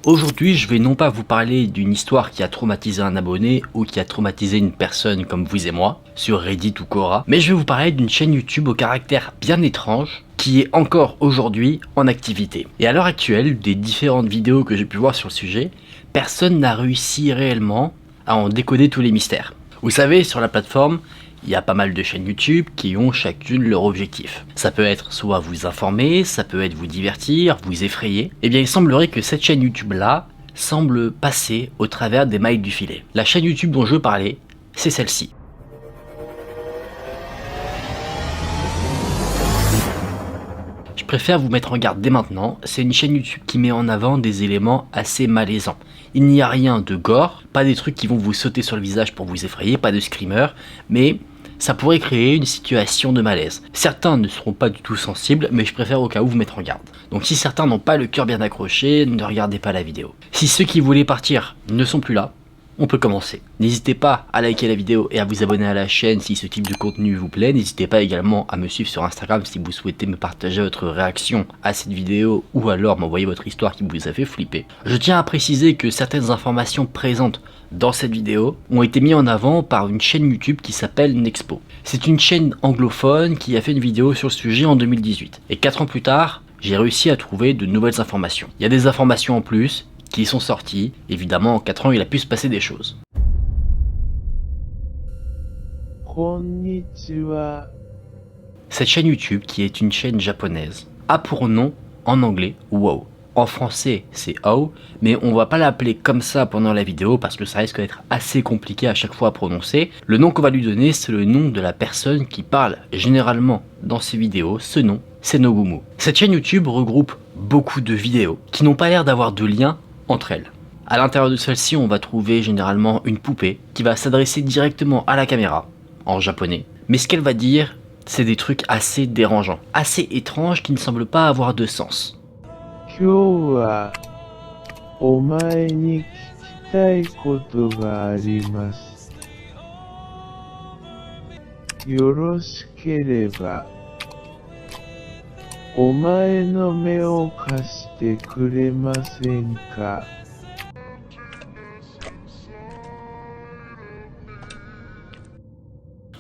Aujourd'hui, je vais non pas vous parler d'une histoire qui a traumatisé un abonné ou qui a traumatisé une personne comme vous et moi, sur Reddit ou Quora, mais je vais vous parler d'une chaîne YouTube au caractère bien étrange, qui est encore aujourd'hui en activité. Et à l'heure actuelle, des différentes vidéos que j'ai pu voir sur le sujet, personne n'a réussi réellement à en décoder tous les mystères. Vous savez, sur la plateforme, il y a pas mal de chaînes YouTube qui ont chacune leur objectif. Ça peut être soit vous informer, ça peut être vous divertir, vous effrayer. Eh bien il semblerait que cette chaîne YouTube là semble passer au travers des mailles du filet. La chaîne YouTube dont je parlais, c'est celle-ci. Je préfère vous mettre en garde dès maintenant, c'est une chaîne YouTube qui met en avant des éléments assez malaisants. Il n'y a rien de gore, pas des trucs qui vont vous sauter sur le visage pour vous effrayer, pas de screamer, mais ça pourrait créer une situation de malaise. Certains ne seront pas du tout sensibles, mais je préfère au cas où vous mettre en garde. Donc si certains n'ont pas le cœur bien accroché, ne regardez pas la vidéo. Si ceux qui voulaient partir ne sont plus là, on peut commencer. N'hésitez pas à liker la vidéo et à vous abonner à la chaîne si ce type de contenu vous plaît. N'hésitez pas également à me suivre sur Instagram si vous souhaitez me partager votre réaction à cette vidéo ou alors m'envoyer votre histoire qui vous a fait flipper. Je tiens à préciser que certaines informations présentes dans cette vidéo ont été mises en avant par une chaîne YouTube qui s'appelle Nexpo. C'est une chaîne anglophone qui a fait une vidéo sur le sujet en 2018. Et 4 ans plus tard, j'ai réussi à trouver de nouvelles informations. Il y a des informations en plus qui sont sortis. Évidemment, en 4 ans, il a pu se passer des choses. Cette chaîne YouTube, qui est une chaîne japonaise, a pour nom en anglais WoW. En français, c'est OW, mais on va pas l'appeler comme ça pendant la vidéo parce que ça risque d'être assez compliqué à chaque fois à prononcer. Le nom qu'on va lui donner, c'est le nom de la personne qui parle généralement dans ses vidéos. Ce nom, c'est Nogumu. Cette chaîne YouTube regroupe beaucoup de vidéos qui n'ont pas l'air d'avoir de lien entre elles. À l'intérieur de celle-ci, on va trouver généralement une poupée qui va s'adresser directement à la caméra, en japonais. Mais ce qu'elle va dire, c'est des trucs assez dérangeants, assez étranges qui ne semblent pas avoir de sens.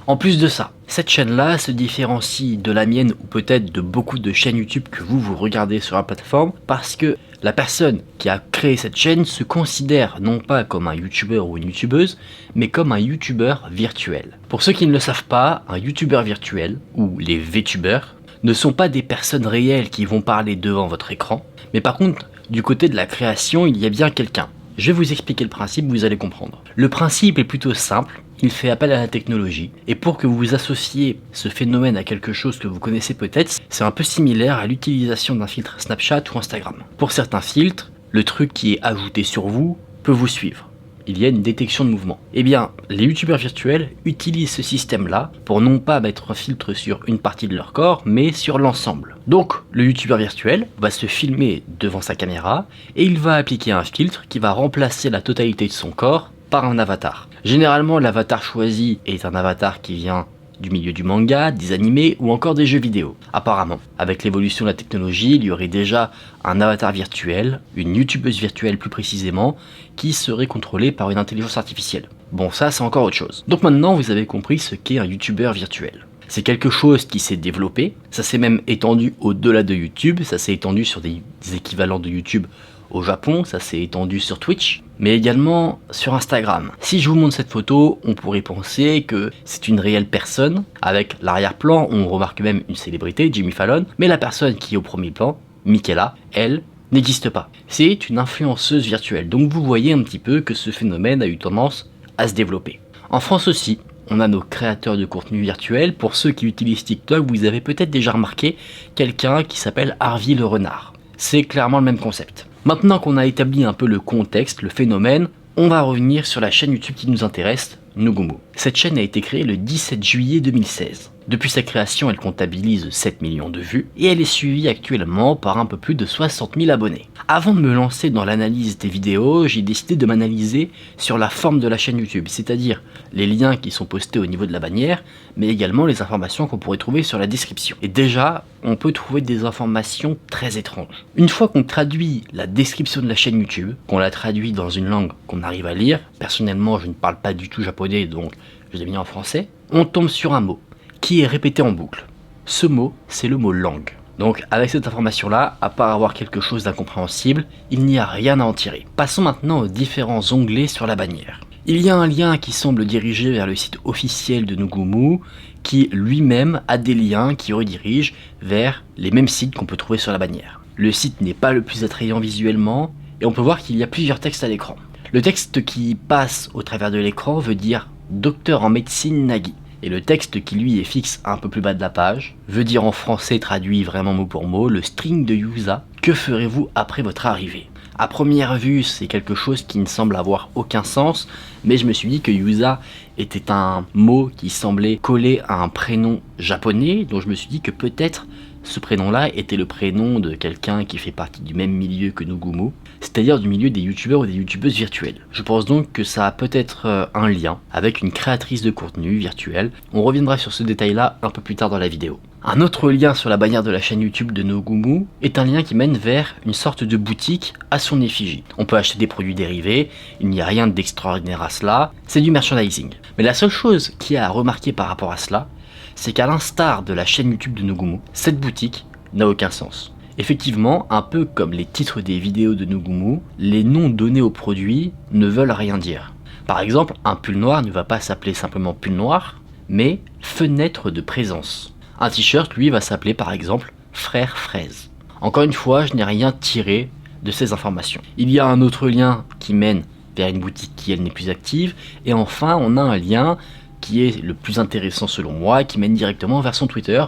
En plus de ça, cette chaîne-là se différencie de la mienne ou peut-être de beaucoup de chaînes YouTube que vous regardez sur la plateforme parce que la personne qui a créé cette chaîne se considère non pas comme un YouTuber ou une YouTubeuse, mais comme un YouTuber virtuel. Pour ceux qui ne le savent pas, un YouTuber virtuel ou les VTubers ne sont pas des personnes réelles qui vont parler devant votre écran, mais par contre, du côté de la création, il y a bien quelqu'un. Je vais vous expliquer le principe, vous allez comprendre. Le principe est plutôt simple, il fait appel à la technologie, et pour que vous associez ce phénomène à quelque chose que vous connaissez peut-être, c'est un peu similaire à l'utilisation d'un filtre Snapchat ou Instagram. Pour certains filtres, le truc qui est ajouté sur vous peut vous suivre. Il y a une détection de mouvement. Eh bien, les youtubeurs virtuels utilisent ce système-là pour non pas mettre un filtre sur une partie de leur corps, mais sur l'ensemble. Donc, le youtubeur virtuel va se filmer devant sa caméra et il va appliquer un filtre qui va remplacer la totalité de son corps par un avatar. Généralement, l'avatar choisi est un avatar qui vient du milieu du manga, des animés ou encore des jeux vidéo. Apparemment, avec l'évolution de la technologie, il y aurait déjà un avatar virtuel, une youtubeuse virtuelle plus précisément, qui serait contrôlée par une intelligence artificielle. Bon, ça c'est encore autre chose. Donc maintenant vous avez compris ce qu'est un youtubeur virtuel. C'est quelque chose qui s'est développé, ça s'est même étendu au-delà de YouTube, ça s'est étendu sur des équivalents de YouTube au Japon, ça s'est étendu sur Twitch, mais également sur Instagram. Si je vous montre cette photo, on pourrait penser que c'est une réelle personne. Avec l'arrière-plan, on remarque même une célébrité, Jimmy Fallon, mais la personne qui est au premier plan, Michaela, elle, n'existe pas. C'est une influenceuse virtuelle, donc vous voyez un petit peu que ce phénomène a eu tendance à se développer. En France aussi, on a nos créateurs de contenu virtuel. Pour ceux qui utilisent TikTok, vous avez peut-être déjà remarqué quelqu'un qui s'appelle Harvey le renard. C'est clairement le même concept. Maintenant qu'on a établi un peu le contexte, le phénomène, on va revenir sur la chaîne YouTube qui nous intéresse, Nogumu. Cette chaîne a été créée le 17 juillet 2016. Depuis sa création, elle comptabilise 7 millions de vues et elle est suivie actuellement par un peu plus de 60 000 abonnés. Avant de me lancer dans l'analyse des vidéos, j'ai décidé de m'analyser sur la forme de la chaîne YouTube, c'est-à-dire les liens qui sont postés au niveau de la bannière, mais également les informations qu'on pourrait trouver sur la description. Et déjà, on peut trouver des informations très étranges. Une fois qu'on traduit la description de la chaîne YouTube, qu'on la traduit dans une langue qu'on arrive à lire, personnellement je ne parle pas du tout japonais donc je l'ai mis en français, on tombe sur un mot qui est répété en boucle. Ce mot, c'est le mot langue. Donc avec cette information là, à part avoir quelque chose d'incompréhensible, il n'y a rien à en tirer. Passons maintenant aux différents onglets sur la bannière. Il y a un lien qui semble diriger vers le site officiel de Nugumu, qui lui-même a des liens qui redirigent vers les mêmes sites qu'on peut trouver sur la bannière. Le site n'est pas le plus attrayant visuellement, et on peut voir qu'il y a plusieurs textes à l'écran. Le texte qui passe au travers de l'écran veut dire « Docteur en médecine Nagi ». Et le texte qui lui est fixe un peu plus bas de la page veut dire en français traduit vraiment mot pour mot le string de Yusa. Que ferez-vous après votre arrivée? À première vue, c'est quelque chose qui ne semble avoir aucun sens, mais je me suis dit que Yusa était un mot qui semblait coller à un prénom japonais, donc je me suis dit que peut-être ce prénom-là était le prénom de quelqu'un qui fait partie du même milieu que Nugumu, c'est-à-dire du milieu des youtubeurs ou des youtubeuses virtuelles. Je pense donc que ça a peut-être un lien avec une créatrice de contenu virtuelle. On reviendra sur ce détail-là un peu plus tard dans la vidéo. Un autre lien sur la bannière de la chaîne YouTube de Nugumu est un lien qui mène vers une sorte de boutique à son effigie. On peut acheter des produits dérivés, il n'y a rien d'extraordinaire à cela, c'est du merchandising. Mais la seule chose qui est à remarquer par rapport à cela, c'est qu'à l'instar de la chaîne YouTube de Nugumu, cette boutique n'a aucun sens. Effectivement, un peu comme les titres des vidéos de Nugumu, les noms donnés aux produits ne veulent rien dire. Par exemple, un pull noir ne va pas s'appeler simplement pull noir, mais fenêtre de présence. Un t-shirt, lui, va s'appeler par exemple frère fraise. Encore une fois, je n'ai rien tiré de ces informations. Il y a un autre lien qui mène vers une boutique qui, elle, n'est plus active. Et enfin, on a un lien qui est le plus intéressant selon moi, qui mène directement vers son Twitter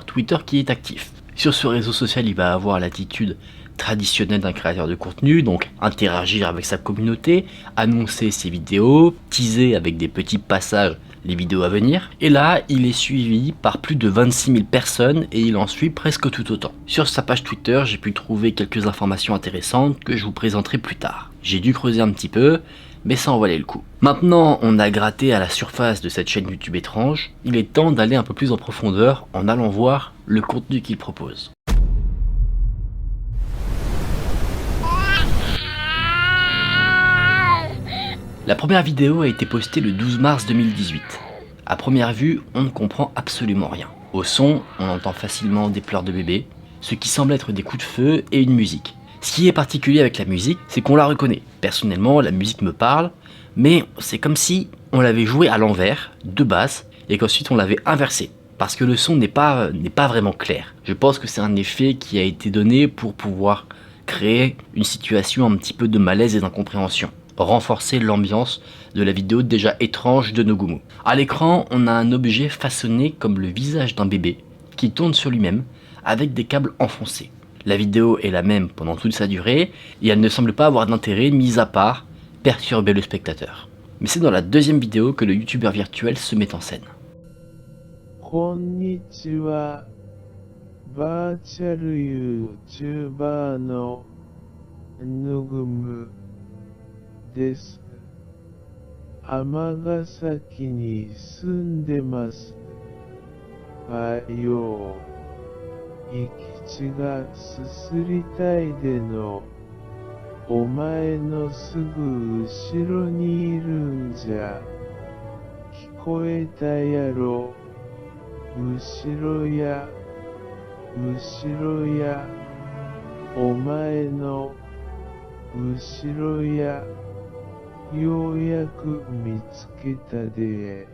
qui est actif. Sur ce réseau social, il va avoir l'attitude traditionnelle d'un créateur de contenu, donc interagir avec sa communauté, annoncer ses vidéos, teaser avec des petits passages les vidéos à venir. Et là, il est suivi par plus de 26 000 personnes et il en suit presque tout autant. Sur sa page Twitter, j'ai pu trouver quelques informations intéressantes que je vous présenterai plus tard. J'ai dû creuser un petit peu, mais ça en valait le coup. Maintenant, on a gratté à la surface de cette chaîne YouTube étrange, il est temps d'aller un peu plus en profondeur en allant voir le contenu qu'il propose. La première vidéo a été postée le 12 mars 2018. À première vue, on ne comprend absolument rien. Au son, on entend facilement des pleurs de bébé, ce qui semble être des coups de feu et une musique. Ce qui est particulier avec la musique, c'est qu'on la reconnaît. Personnellement, la musique me parle, mais c'est comme si on l'avait jouée à l'envers, de base, et qu'ensuite on l'avait inversée. Parce que le son n'est pas vraiment clair. Je pense que c'est un effet qui a été donné pour pouvoir créer une situation un petit peu de malaise et d'incompréhension. Renforcer l'ambiance de la vidéo déjà étrange de Nugumu. À l'écran, on a un objet façonné comme le visage d'un bébé qui tourne sur lui-même avec des câbles enfoncés. La vidéo est la même pendant toute sa durée et elle ne semble pas avoir d'intérêt mis à part perturber le spectateur. Mais c'est dans la deuxième vidéo que le youtubeur virtuel se met en scène. Konnichiwa, virtual YouTuber no Nugumu desu. Amagasaki ni sundemasu. Yo. Ikichi ga susuritai de no. Omae no sugu ushiro ni iru n ja. Kikoeta yaro. Ushiro ya. Omae no. Ushiro ya. Youyaku mitsuketa de.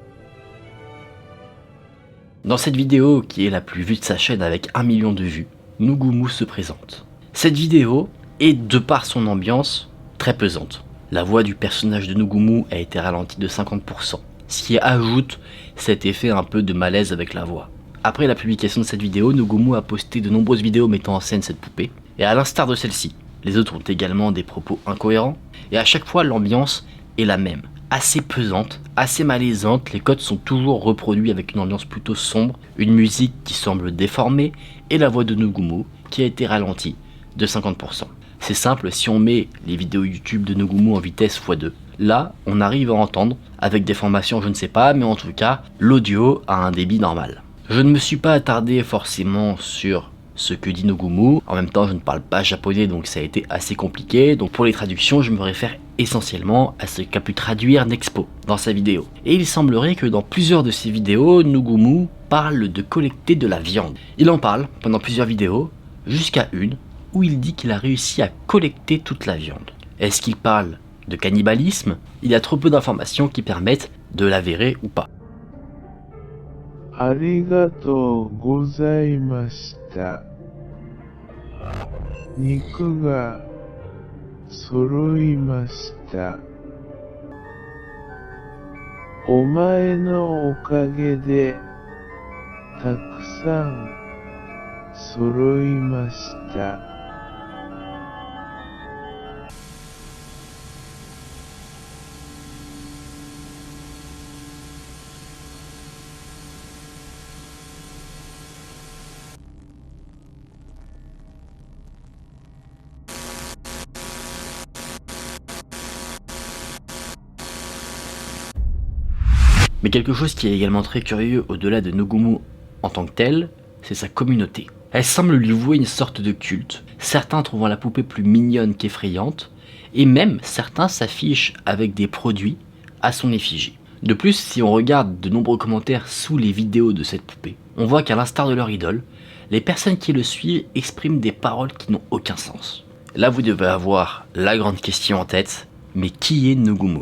Dans cette vidéo, qui est la plus vue de sa chaîne avec 1 million de vues, Nugumu se présente. Cette vidéo est, de par son ambiance, très pesante. La voix du personnage de Nugumu a été ralentie de 50%, ce qui ajoute cet effet un peu de malaise avec la voix. Après la publication de cette vidéo, Nugumu a posté de nombreuses vidéos mettant en scène cette poupée, et à l'instar de celle-ci, les autres ont également des propos incohérents, et à chaque fois l'ambiance est la même. assez pesante, assez malaisante, les codes sont toujours reproduits avec une ambiance plutôt sombre, une musique qui semble déformée et la voix de Nogumu qui a été ralentie de 50%. C'est simple, si on met les vidéos YouTube de Nogumu en vitesse x2, là on arrive à entendre, avec des formations je ne sais pas, mais en tout cas l'audio a un débit normal. Je ne me suis pas attardé forcément sur ce que dit Nogumu, en même temps je ne parle pas japonais donc ça a été assez compliqué, donc pour les traductions je me réfère essentiellement à ce qu'a pu traduire Nexpo dans sa vidéo. Et il semblerait que dans plusieurs de ses vidéos, Nogumu parle de collecter de la viande. Il en parle pendant plusieurs vidéos, jusqu'à une où il dit qu'il a réussi à collecter toute la viande. Est-ce qu'il parle de cannibalisme? Il y a trop peu d'informations qui permettent de l'avérer ou pas. ありがとうございました。肉が揃いました。お前のおかげでたくさん揃いました。Mais quelque chose qui est également très curieux au-delà de Nogumu en tant que tel, c'est sa communauté. Elle semble lui vouer une sorte de culte, certains trouvant la poupée plus mignonne qu'effrayante, et même certains s'affichent avec des produits à son effigie. De plus, si on regarde de nombreux commentaires sous les vidéos de cette poupée, on voit qu'à l'instar de leur idole, les personnes qui le suivent expriment des paroles qui n'ont aucun sens. Là vous devez avoir la grande question en tête, mais qui est Nogumu ?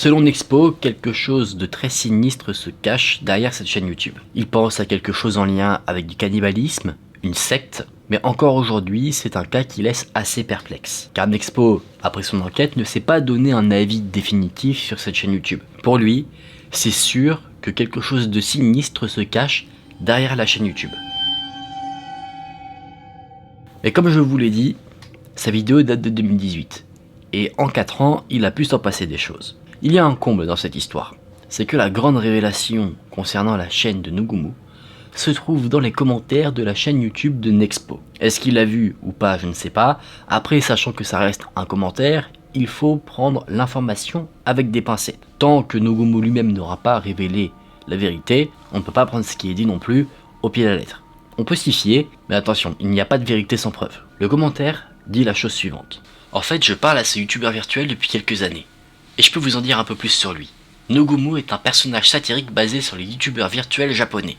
Selon Nexpo, quelque chose de très sinistre se cache derrière cette chaîne YouTube. Il pense à quelque chose en lien avec du cannibalisme, une secte, mais encore aujourd'hui, c'est un cas qui laisse assez perplexe. Car Nexpo, après son enquête, ne s'est pas donné un avis définitif sur cette chaîne YouTube. Pour lui, c'est sûr que quelque chose de sinistre se cache derrière la chaîne YouTube. Mais comme je vous l'ai dit, sa vidéo date de 2018. Et en 4 ans, il a pu s'en passer des choses. Il y a un comble dans cette histoire, c'est que la grande révélation concernant la chaîne de Nogumu se trouve dans les commentaires de la chaîne YouTube de Nexpo. Est-ce qu'il l'a vu ou pas, je ne sais pas. Après, sachant que ça reste un commentaire, il faut prendre l'information avec des pincettes. Tant que Nogumu lui-même n'aura pas révélé la vérité, on ne peut pas prendre ce qui est dit non plus au pied de la lettre. On peut s'y fier, mais attention, il n'y a pas de vérité sans preuve. Le commentaire dit la chose suivante. En fait, je parle à ce youtubeur virtuel depuis quelques années. Et je peux vous en dire un peu plus sur lui. Nogumu est un personnage satirique basé sur les youtubeurs virtuels japonais.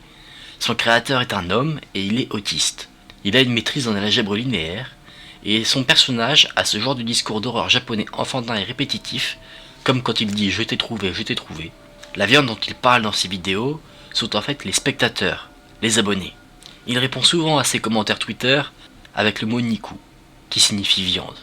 Son créateur est un homme et il est autiste. Il a une maîtrise en algèbre linéaire, et son personnage a ce genre de discours d'horreur japonais enfantin et répétitif, comme quand il dit « je t'ai trouvé, je t'ai trouvé ». La viande dont il parle dans ses vidéos sont en fait les spectateurs, les abonnés. Il répond souvent à ses commentaires Twitter avec le mot Niku, qui signifie viande.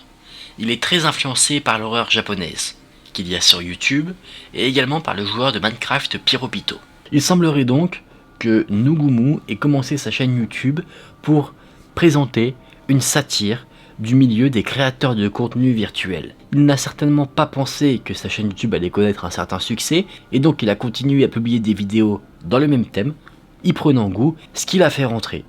Il est très influencé par l'horreur japonaise qu'il y a sur YouTube, et également par le joueur de Minecraft Pyropito. Il semblerait donc que Nogumu ait commencé sa chaîne YouTube pour présenter une satire du milieu des créateurs de contenu virtuel. Il n'a certainement pas pensé que sa chaîne YouTube allait connaître un certain succès, et donc il a continué à publier des vidéos dans le même thème, y prenant goût, ce qui l'a fait rentrer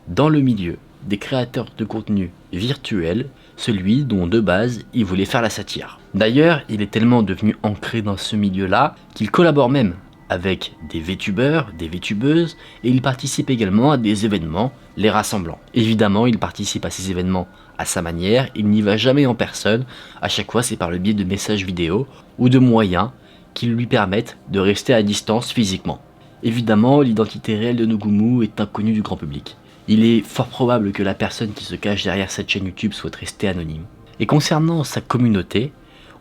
dans le milieu des créateurs de contenu virtuel, celui dont de base il voulait faire la satire. D'ailleurs, il est tellement devenu ancré dans ce milieu-là qu'il collabore même avec des VTubeurs, des VTubeuses, et il participe également à des événements les rassemblant. Évidemment, il participe à ces événements à sa manière, il n'y va jamais en personne, à chaque fois c'est par le biais de messages vidéo ou de moyens qui lui permettent de rester à distance physiquement. Évidemment, l'identité réelle de Nogumu est inconnue du grand public. Il est fort probable que la personne qui se cache derrière cette chaîne YouTube souhaite rester anonyme. Et concernant sa communauté,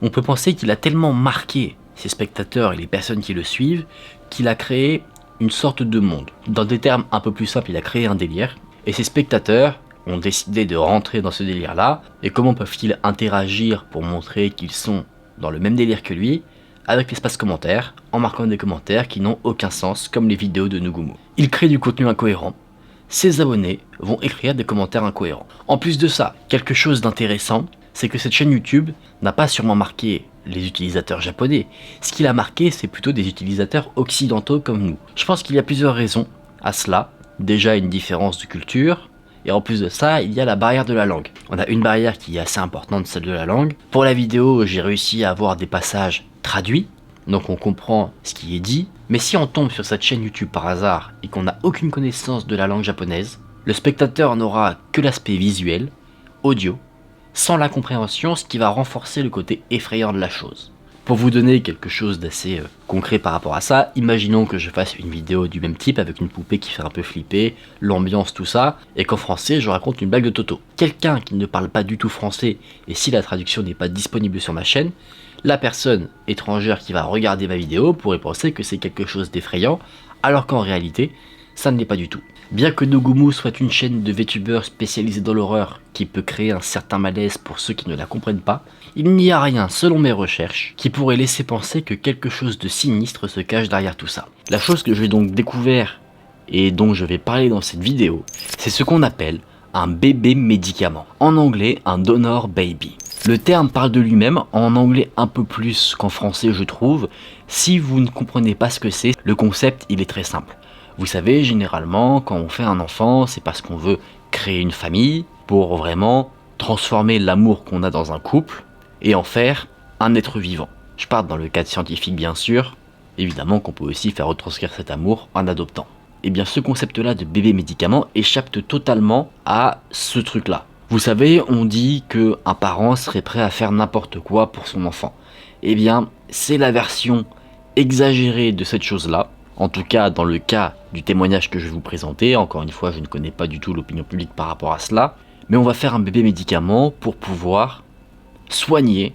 on peut penser qu'il a tellement marqué ses spectateurs et les personnes qui le suivent qu'il a créé une sorte de monde. Dans des termes un peu plus simples, il a créé un délire, et ses spectateurs ont décidé de rentrer dans ce délire-là, et comment peuvent-ils interagir pour montrer qu'ils sont dans le même délire que lui, avec l'espace commentaire, en marquant des commentaires qui n'ont aucun sens, comme les vidéos de Nogumu. Il crée du contenu incohérent, ses abonnés vont écrire des commentaires incohérents. En plus de ça, quelque chose d'intéressant, c'est que cette chaîne YouTube n'a pas sûrement marqué les utilisateurs japonais. Ce qu'il a marqué, c'est plutôt des utilisateurs occidentaux comme nous. Je pense qu'il y a plusieurs raisons à cela. Déjà une différence de culture, et en plus de ça, il y a la barrière de la langue. On a une barrière qui est assez importante, celle de la langue. Pour la vidéo, j'ai réussi à avoir des passages traduits, donc on comprend ce qui est dit. Mais si on tombe sur cette chaîne YouTube par hasard et qu'on n'a aucune connaissance de la langue japonaise, le spectateur n'aura que l'aspect visuel, audio, sans la compréhension, ce qui va renforcer le côté effrayant de la chose. Pour vous donner quelque chose d'assez concret par rapport à ça, imaginons que je fasse une vidéo du même type avec une poupée qui fait un peu flipper, l'ambiance, tout ça, et qu'en français je raconte une blague de Toto. Quelqu'un qui ne parle pas du tout français, et si la traduction n'est pas disponible sur ma chaîne, la personne étrangère qui va regarder ma vidéo pourrait penser que c'est quelque chose d'effrayant, alors qu'en réalité, ça ne l'est pas du tout. Bien que Nogumu soit une chaîne de VTubers spécialisée dans l'horreur qui peut créer un certain malaise pour ceux qui ne la comprennent pas, il n'y a rien, selon mes recherches, qui pourrait laisser penser que quelque chose de sinistre se cache derrière tout ça. La chose que j'ai donc découvert et dont je vais parler dans cette vidéo, c'est ce qu'on appelle un bébé médicament. En anglais, un donor baby. Le terme parle de lui-même, en anglais un peu plus qu'en français je trouve. Si vous ne comprenez pas ce que c'est, le concept il est très simple. Vous savez, généralement, quand on fait un enfant, c'est parce qu'on veut créer une famille, pour vraiment transformer l'amour qu'on a dans un couple, et en faire un être vivant. Je parle dans le cadre scientifique bien sûr, évidemment qu'on peut aussi faire retranscrire cet amour en adoptant. Et bien ce concept-là de bébé médicament échappe totalement à ce truc-là. Vous savez, on dit qu'un parent serait prêt à faire n'importe quoi pour son enfant. Eh bien, c'est la version exagérée de cette chose-là. En tout cas, dans le cas du témoignage que je vais vous présenter, encore une fois, je ne connais pas du tout l'opinion publique par rapport à cela, mais on va faire un bébé médicament pour pouvoir soigner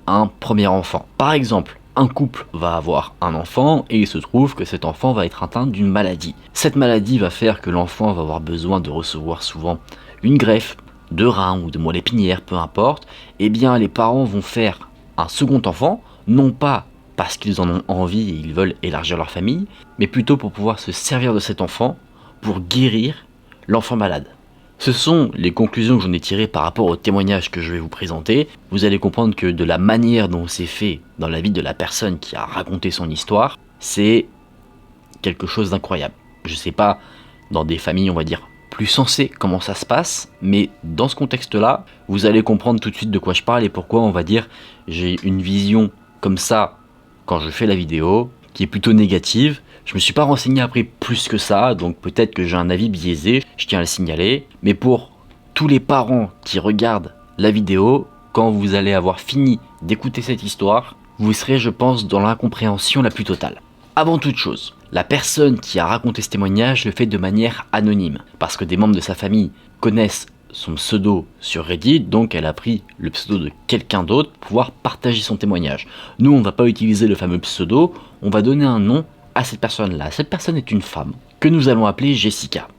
un premier enfant. Par exemple, un couple va avoir un enfant et il se trouve que cet enfant va être atteint d'une maladie. Cette maladie va faire que l'enfant va avoir besoin de recevoir souvent une greffe de rein ou de moelle épinière, peu importe. Eh bien, les parents vont faire un second enfant, non pas parce qu'ils en ont envie et ils veulent élargir leur famille, mais plutôt pour pouvoir se servir de cet enfant pour guérir l'enfant malade. Ce sont les conclusions que j'en ai tirées par rapport au témoignage que je vais vous présenter. Vous allez comprendre que de la manière dont c'est fait dans la vie de la personne qui a raconté son histoire, c'est quelque chose d'incroyable. Je sais pas, dans des familles, on va dire, plus sensées, comment ça se passe, mais dans ce contexte-là, vous allez comprendre tout de suite de quoi je parle et pourquoi, on va dire, j'ai une vision comme ça quand je fais la vidéo, qui est plutôt négative. Je me suis pas renseigné après plus que ça, donc peut-être que j'ai un avis biaisé, je tiens à le signaler. Mais pour tous les parents qui regardent la vidéo, quand vous allez avoir fini d'écouter cette histoire, vous serez, je pense, dans l'incompréhension la plus totale. Avant toute chose, la personne qui a raconté ce témoignage le fait de manière anonyme, parce que des membres de sa famille connaissent son pseudo sur Reddit, donc elle a pris le pseudo de quelqu'un d'autre pour pouvoir partager son témoignage. Nous, on ne va pas utiliser le fameux pseudo, on va donner un nom à cette personne-là. Cette personne est une femme, que nous allons appeler Jessica.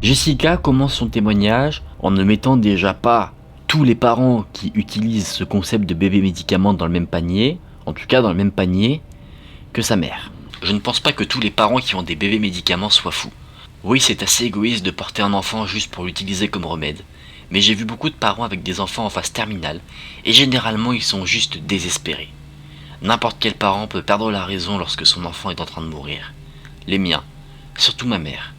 Jessica commence son témoignage en ne mettant déjà pas tous les parents qui utilisent ce concept de bébé médicament dans le même panier, en tout cas dans le même panier que sa mère. Je ne pense pas que tous les parents qui ont des bébés médicaments soient fous. Oui, c'est assez égoïste de porter un enfant juste pour l'utiliser comme remède, mais j'ai vu beaucoup de parents avec des enfants en phase terminale, et généralement ils sont juste désespérés. N'importe quel parent peut perdre la raison lorsque son enfant est en train de mourir. Les miens, surtout ma mère,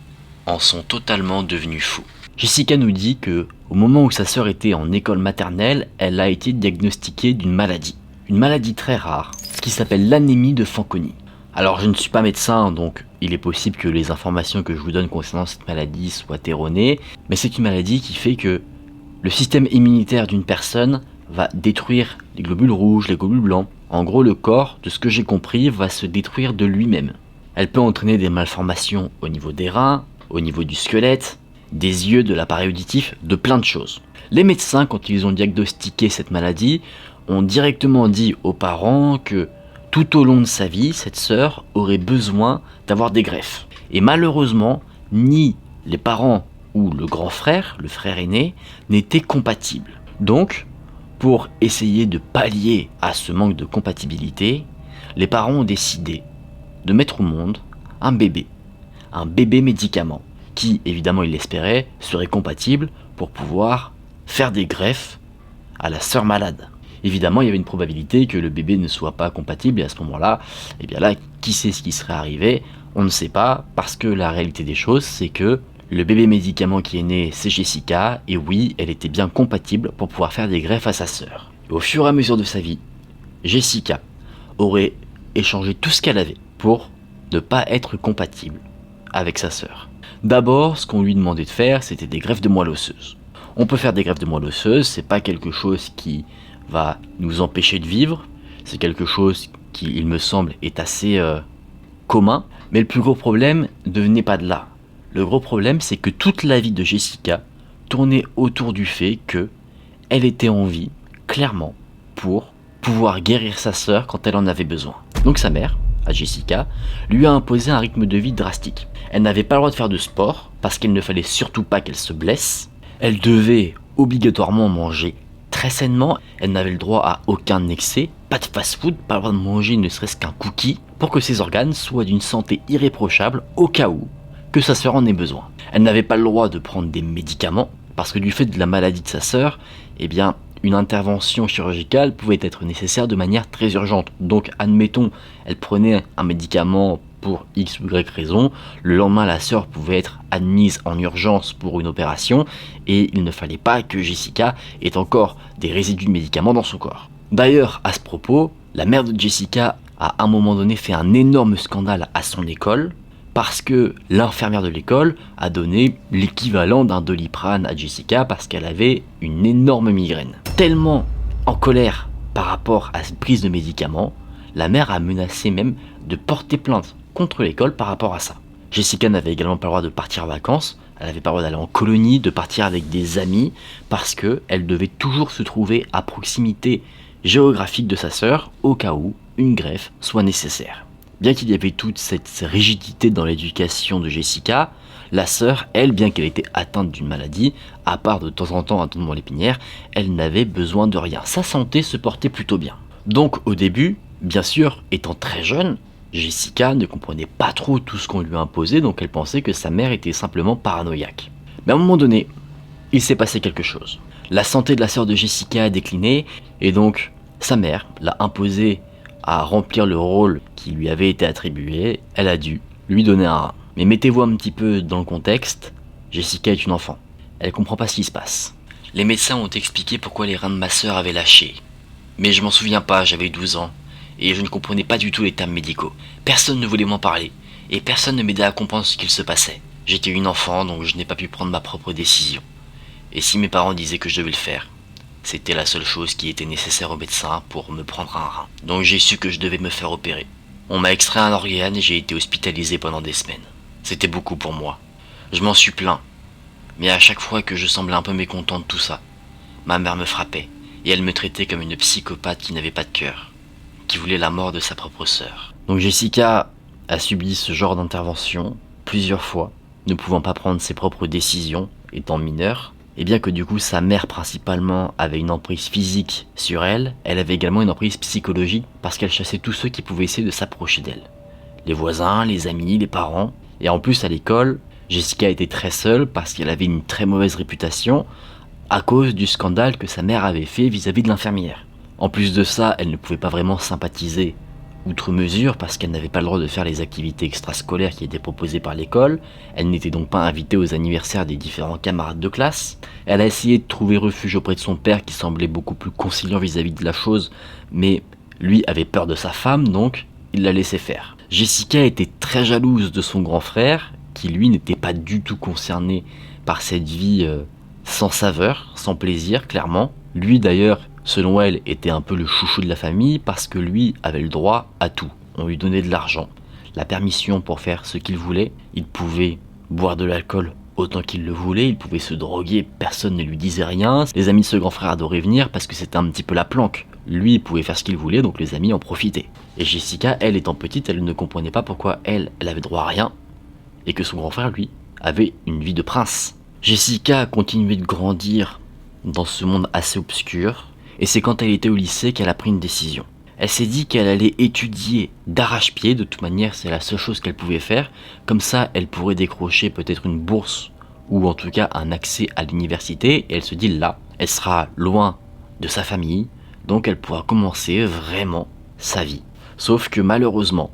en sont totalement devenus fous. Jessica nous dit que, au moment où sa sœur était en école maternelle, elle a été diagnostiquée d'une maladie. Une maladie très rare, qui s'appelle l'anémie de Fanconi. Alors je ne suis pas médecin, donc il est possible que les informations que je vous donne concernant cette maladie soient erronées, mais c'est une maladie qui fait que le système immunitaire d'une personne va détruire les globules rouges, les globules blancs. En gros, le corps, de ce que j'ai compris, va se détruire de lui-même. Elle peut entraîner des malformations au niveau des reins, au niveau du squelette, des yeux, de l'appareil auditif, de plein de choses. Les médecins, quand ils ont diagnostiqué cette maladie, ont directement dit aux parents que tout au long de sa vie, cette sœur aurait besoin d'avoir des greffes. Et malheureusement, ni les parents ou le grand frère, le frère aîné, n'étaient compatibles. Donc, pour essayer de pallier à ce manque de compatibilité, les parents ont décidé de mettre au monde un bébé médicament, qui, évidemment ils l'espéraient, serait compatible pour pouvoir faire des greffes à la sœur malade. Évidemment, il y avait une probabilité que le bébé ne soit pas compatible, et à ce moment-là, eh bien là, qui sait ce qui serait arrivé? On ne sait pas, parce que la réalité des choses, c'est que le bébé médicament qui est né, c'est Jessica, et oui, elle était bien compatible pour pouvoir faire des greffes à sa sœur. Et au fur et à mesure de sa vie, Jessica aurait échangé tout ce qu'elle avait pour ne pas être compatible avec sa sœur. D'abord, ce qu'on lui demandait de faire, c'était des greffes de moelle osseuse. On peut faire des greffes de moelle osseuse, c'est pas quelque chose qui va nous empêcher de vivre, c'est quelque chose qui, il me semble, est assez commun, mais le plus gros problème ne venait pas de là. Le gros problème, c'est que toute la vie de Jessica tournait autour du fait que elle était en vie, clairement, pour pouvoir guérir sa sœur quand elle en avait besoin. Donc sa mère, à Jessica, lui a imposé un rythme de vie drastique. Elle n'avait pas le droit de faire de sport, parce qu'il ne fallait surtout pas qu'elle se blesse. Elle devait obligatoirement manger très sainement, elle n'avait le droit à aucun excès, pas de fast-food, pas le droit de manger ne serait-ce qu'un cookie, pour que ses organes soient d'une santé irréprochable au cas où que sa sœur en ait besoin. Elle n'avait pas le droit de prendre des médicaments, parce que du fait de la maladie de sa sœur, eh bien, une intervention chirurgicale pouvait être nécessaire de manière très urgente. Donc, admettons, elle prenait un médicament pour X ou Y raison, le lendemain la sœur pouvait être admise en urgence pour une opération, et il ne fallait pas que Jessica ait encore des résidus de médicaments dans son corps. D'ailleurs, à ce propos, la mère de Jessica a à un moment donné fait un énorme scandale à son école, parce que l'infirmière de l'école a donné l'équivalent d'un Doliprane à Jessica parce qu'elle avait une énorme migraine. Tellement en colère par rapport à cette prise de médicaments, la mère a menacé même de porter plainte contre l'école par rapport à ça. Jessica n'avait également pas le droit de partir en vacances, elle n'avait pas le droit d'aller en colonie, de partir avec des amis, parce qu'elle devait toujours se trouver à proximité géographique de sa sœur, au cas où une greffe soit nécessaire. Bien qu'il y avait toute cette rigidité dans l'éducation de Jessica, la sœur, elle, bien qu'elle était atteinte d'une maladie, à part de temps en temps un tournement lépinière, elle n'avait besoin de rien. Sa santé se portait plutôt bien. Donc au début, bien sûr, étant très jeune, Jessica ne comprenait pas trop tout ce qu'on lui imposait, donc elle pensait que sa mère était simplement paranoïaque. Mais à un moment donné, il s'est passé quelque chose. La santé de la sœur de Jessica a décliné, et donc sa mère l'a imposé à remplir le rôle qui lui avait été attribué. Elle a dû lui donner un rein. Mais mettez-vous un petit peu dans le contexte, Jessica est une enfant. Elle comprend pas ce qui se passe. Les médecins ont expliqué pourquoi les reins de ma sœur avaient lâché. Mais je m'en souviens pas, j'avais 12 ans, et je ne comprenais pas du tout les termes médicaux. Personne ne voulait m'en parler, et personne ne m'aidait à comprendre ce qu'il se passait. J'étais une enfant, donc je n'ai pas pu prendre ma propre décision. Et si mes parents disaient que je devais le faire, c'était la seule chose qui était nécessaire au médecin pour me prendre un rein. Donc j'ai su que je devais me faire opérer. On m'a extrait un organe et j'ai été hospitalisé pendant des semaines. C'était beaucoup pour moi. Je m'en suis plaint. Mais à chaque fois que je semblais un peu mécontent de tout ça, ma mère me frappait et elle me traitait comme une psychopathe qui n'avait pas de cœur, qui voulait la mort de sa propre sœur. Donc Jessica a subi ce genre d'intervention plusieurs fois, ne pouvant pas prendre ses propres décisions étant mineure. Et bien que du coup sa mère principalement avait une emprise physique sur elle, elle avait également une emprise psychologique parce qu'elle chassait tous ceux qui pouvaient essayer de s'approcher d'elle. Les voisins, les amis, les parents. Et en plus à l'école, Jessica était très seule parce qu'elle avait une très mauvaise réputation à cause du scandale que sa mère avait fait vis-à-vis de l'infirmière. En plus de ça, elle ne pouvait pas vraiment sympathiser outre mesure parce qu'elle n'avait pas le droit de faire les activités extrascolaires qui étaient proposées par l'école. Elle n'était donc pas invitée aux anniversaires des différents camarades de classe. Elle a essayé de trouver refuge auprès de son père qui semblait beaucoup plus conciliant vis-à-vis de la chose, mais lui avait peur de sa femme, donc il la laissait faire. Jessica était très jalouse de son grand frère, qui lui n'était pas du tout concerné par cette vie sans saveur, sans plaisir, clairement. Lui d'ailleurs, selon elle, était un peu le chouchou de la famille parce que lui avait le droit à tout. On lui donnait de l'argent, la permission pour faire ce qu'il voulait. Il pouvait boire de l'alcool autant qu'il le voulait, il pouvait se droguer, personne ne lui disait rien. Les amis de ce grand frère adoraient venir parce que c'était un petit peu la planque. Lui, il pouvait faire ce qu'il voulait, donc les amis en profitaient. Et Jessica, elle étant petite, elle ne comprenait pas pourquoi elle avait droit à rien, et que son grand frère, lui, avait une vie de prince. Jessica a continué de grandir dans ce monde assez obscur, et c'est quand elle était au lycée qu'elle a pris une décision. Elle s'est dit qu'elle allait étudier d'arrache-pied, de toute manière c'est la seule chose qu'elle pouvait faire, comme ça elle pourrait décrocher peut-être une bourse ou en tout cas un accès à l'université, et elle se dit là, elle sera loin de sa famille, donc elle pourra commencer vraiment sa vie. Sauf que malheureusement,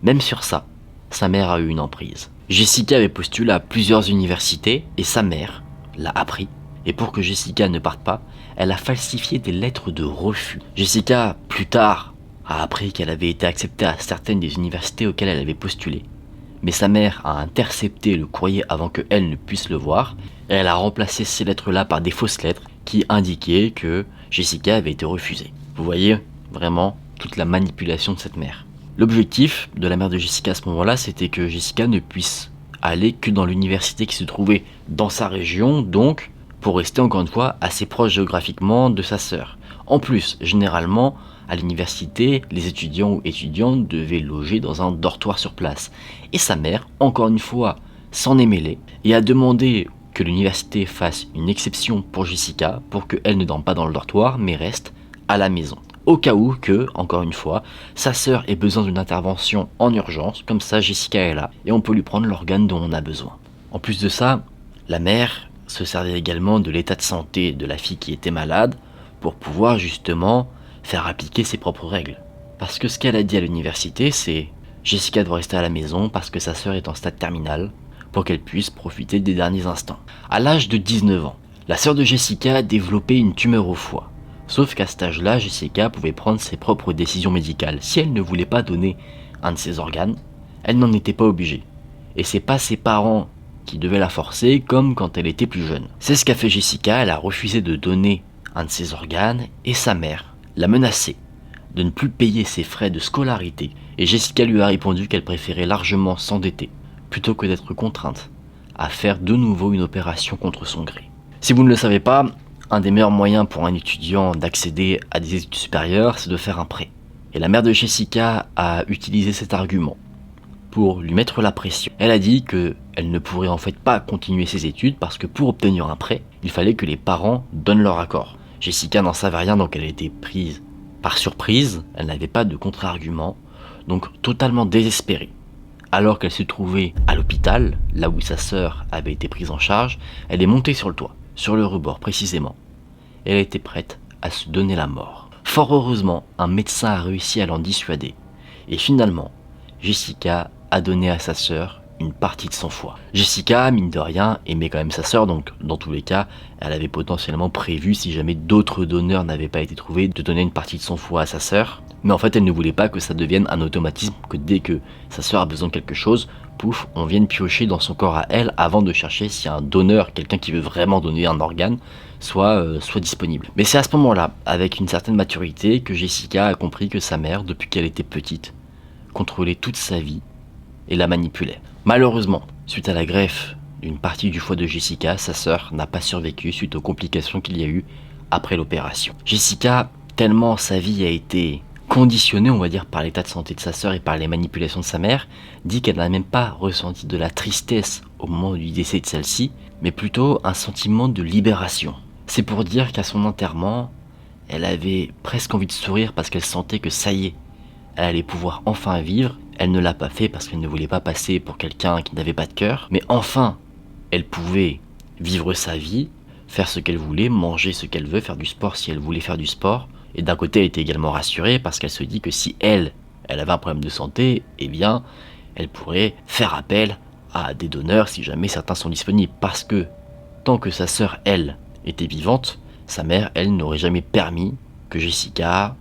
même sur ça, sa mère a eu une emprise. Jessica avait postulé à plusieurs universités et sa mère l'a appris. Et pour que Jessica ne parte pas, elle a falsifié des lettres de refus. Jessica, plus tard, a appris qu'elle avait été acceptée à certaines des universités auxquelles elle avait postulé. Mais sa mère a intercepté le courrier avant qu'elle ne puisse le voir, et elle a remplacé ces lettres-là par des fausses lettres qui indiquaient que Jessica avait été refusée. Vous voyez vraiment toute la manipulation de cette mère. L'objectif de la mère de Jessica à ce moment-là, c'était que Jessica ne puisse aller que dans l'université qui se trouvait dans sa région, donc pour rester encore une fois assez proche géographiquement de sa sœur. En plus, généralement, à l'université, les étudiants ou étudiantes devaient loger dans un dortoir sur place. Et sa mère, encore une fois, s'en est mêlée et a demandé que l'université fasse une exception pour Jessica pour qu'elle ne dorme pas dans le dortoir mais reste à la maison. Au cas où que, encore une fois, sa sœur ait besoin d'une intervention en urgence, comme ça Jessica est là et on peut lui prendre l'organe dont on a besoin. En plus de ça, la mère se servait également de l'état de santé de la fille qui était malade pour pouvoir justement faire appliquer ses propres règles. Parce que ce qu'elle a dit à l'université, c'est Jessica doit rester à la maison parce que sa sœur est en stade terminal pour qu'elle puisse profiter des derniers instants. À l'âge de 19 ans, la sœur de Jessica a développé une tumeur au foie. Sauf qu'à cet âge-là, Jessica pouvait prendre ses propres décisions médicales. Si elle ne voulait pas donner un de ses organes, elle n'en était pas obligée. Et c'est pas ses parents qui devaient la forcer comme quand elle était plus jeune. C'est ce qu'a fait Jessica, elle a refusé de donner un de ses organes et sa mère l'a menacée de ne plus payer ses frais de scolarité. Et Jessica lui a répondu qu'elle préférait largement s'endetter plutôt que d'être contrainte à faire de nouveau une opération contre son gré. Si vous ne le savez pas, un des meilleurs moyens pour un étudiant d'accéder à des études supérieures, c'est de faire un prêt. Et la mère de Jessica a utilisé cet argument pour lui mettre la pression. Elle a dit qu'elle ne pourrait en fait pas continuer ses études parce que pour obtenir un prêt, il fallait que les parents donnent leur accord. Jessica n'en savait rien, donc elle a été prise par surprise, elle n'avait pas de contre-argument, donc totalement désespérée. Alors qu'elle se trouvait à l'hôpital, là où sa sœur avait été prise en charge, elle est montée sur le toit, sur le rebord précisément. Elle était prête à se donner la mort. Fort heureusement, un médecin a réussi à l'en dissuader. Et finalement, Jessica a donné à sa sœur une partie de son foie. Jessica, mine de rien, aimait quand même sa sœur, donc dans tous les cas, elle avait potentiellement prévu, si jamais d'autres donneurs n'avaient pas été trouvés, de donner une partie de son foie à sa sœur. Mais en fait, elle ne voulait pas que ça devienne un automatisme, que dès que sa sœur a besoin de quelque chose, pouf, on vienne piocher dans son corps à elle avant de chercher si un donneur, quelqu'un qui veut vraiment donner un organe, soit disponible. Mais c'est à ce moment-là, avec une certaine maturité, que Jessica a compris que sa mère, depuis qu'elle était petite, contrôlait toute sa vie et la manipulait. Malheureusement, suite à la greffe d'une partie du foie de Jessica, sa sœur n'a pas survécu suite aux complications qu'il y a eu après l'opération. Jessica, tellement sa vie a été conditionnée, on va dire, par l'état de santé de sa sœur et par les manipulations de sa mère, dit qu'elle n'a même pas ressenti de la tristesse au moment du décès de celle-ci, mais plutôt un sentiment de libération. C'est pour dire qu'à son enterrement, elle avait presque envie de sourire parce qu'elle sentait que ça y est, elle allait pouvoir enfin vivre. Elle ne l'a pas fait parce qu'elle ne voulait pas passer pour quelqu'un qui n'avait pas de cœur, mais enfin, elle pouvait vivre sa vie, faire ce qu'elle voulait, manger ce qu'elle veut, faire du sport si elle voulait faire du sport. Et d'un côté, elle était également rassurée parce qu'elle se dit que si elle avait un problème de santé, eh bien, elle pourrait faire appel à des donneurs si jamais certains sont disponibles. Parce que tant que sa sœur, elle, était vivante, sa mère, elle, n'aurait jamais permis que Jessica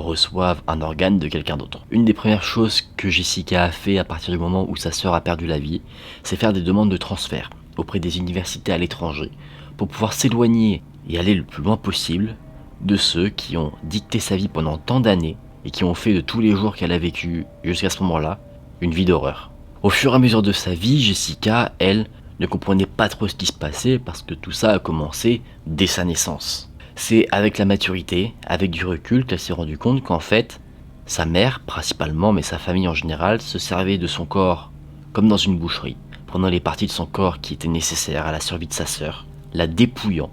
reçoive un organe de quelqu'un d'autre. Une des premières choses que Jessica a fait à partir du moment où sa sœur a perdu la vie, c'est faire des demandes de transfert auprès des universités à l'étranger pour pouvoir s'éloigner et aller le plus loin possible de ceux qui ont dicté sa vie pendant tant d'années et qui ont fait de tous les jours qu'elle a vécu jusqu'à ce moment-là une vie d'horreur. Au fur et à mesure de sa vie, Jessica, elle, ne comprenait pas trop ce qui se passait parce que tout ça a commencé dès sa naissance. C'est avec la maturité, avec du recul, qu'elle s'est rendue compte qu'en fait, sa mère, principalement, mais sa famille en général, se servait de son corps comme dans une boucherie, prenant les parties de son corps qui étaient nécessaires à la survie de sa sœur, la dépouillant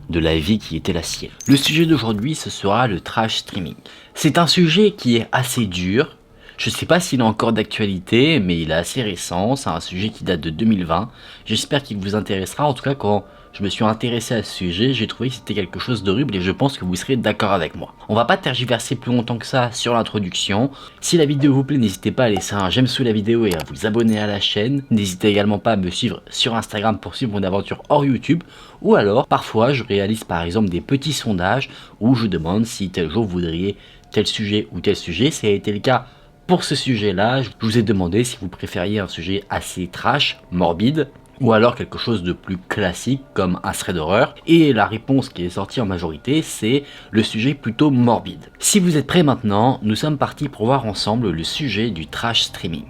de la vie qui était la sienne. Le sujet d'aujourd'hui, ce sera le trash streaming. C'est un sujet qui est assez dur. Je sais pas s'il est encore d'actualité, mais il est assez récent. C'est un sujet qui date de 2020. J'espère qu'il vous intéressera. En tout cas, quand je me suis intéressé à ce sujet, j'ai trouvé que c'était quelque chose d'horrible et je pense que vous serez d'accord avec moi. On va pas tergiverser plus longtemps que ça sur l'introduction. Si la vidéo vous plaît, n'hésitez pas à laisser un j'aime sous la vidéo et à vous abonner à la chaîne. N'hésitez également pas à me suivre sur Instagram pour suivre mon aventure hors YouTube. Ou alors, parfois, je réalise par exemple des petits sondages où je demande si tel jour vous voudriez tel sujet ou tel sujet. Ça a été le cas pour ce sujet-là. Je vous ai demandé si vous préfériez un sujet assez trash, morbide, ou alors quelque chose de plus classique comme un thread d'horreur. Et la réponse qui est sortie en majorité, c'est le sujet plutôt morbide. Si vous êtes prêts maintenant, nous sommes partis pour voir ensemble le sujet du trash streaming.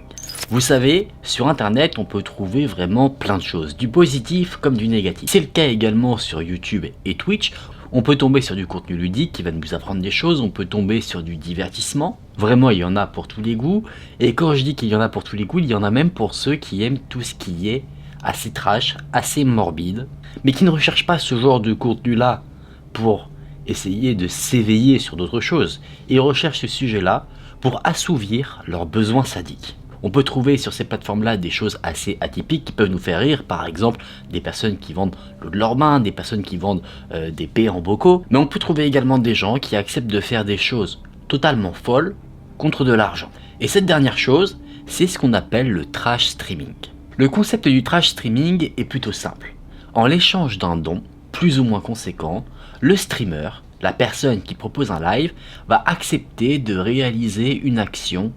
Vous savez, sur internet, on peut trouver vraiment plein de choses, du positif comme du négatif. C'est le cas également sur YouTube et Twitch. On peut tomber sur du contenu ludique qui va nous apprendre des choses, on peut tomber sur du divertissement. Vraiment, il y en a pour tous les goûts. Et quand je dis qu'il y en a pour tous les goûts, il y en a même pour ceux qui aiment tout ce qui est assez trash, assez morbide, mais qui ne recherchent pas ce genre de contenu-là pour essayer de s'éveiller sur d'autres choses. Ils recherchent ce sujet-là pour assouvir leurs besoins sadiques. On peut trouver sur ces plateformes-là des choses assez atypiques qui peuvent nous faire rire, par exemple des personnes qui vendent l'eau de leurs mains, des personnes qui vendent des paix en bocaux, mais on peut trouver également des gens qui acceptent de faire des choses totalement folles contre de l'argent. Et cette dernière chose, c'est ce qu'on appelle le trash streaming. Le concept du trash streaming est plutôt simple. En l'échange d'un don, plus ou moins conséquent, le streamer, la personne qui propose un live, va accepter de réaliser une action,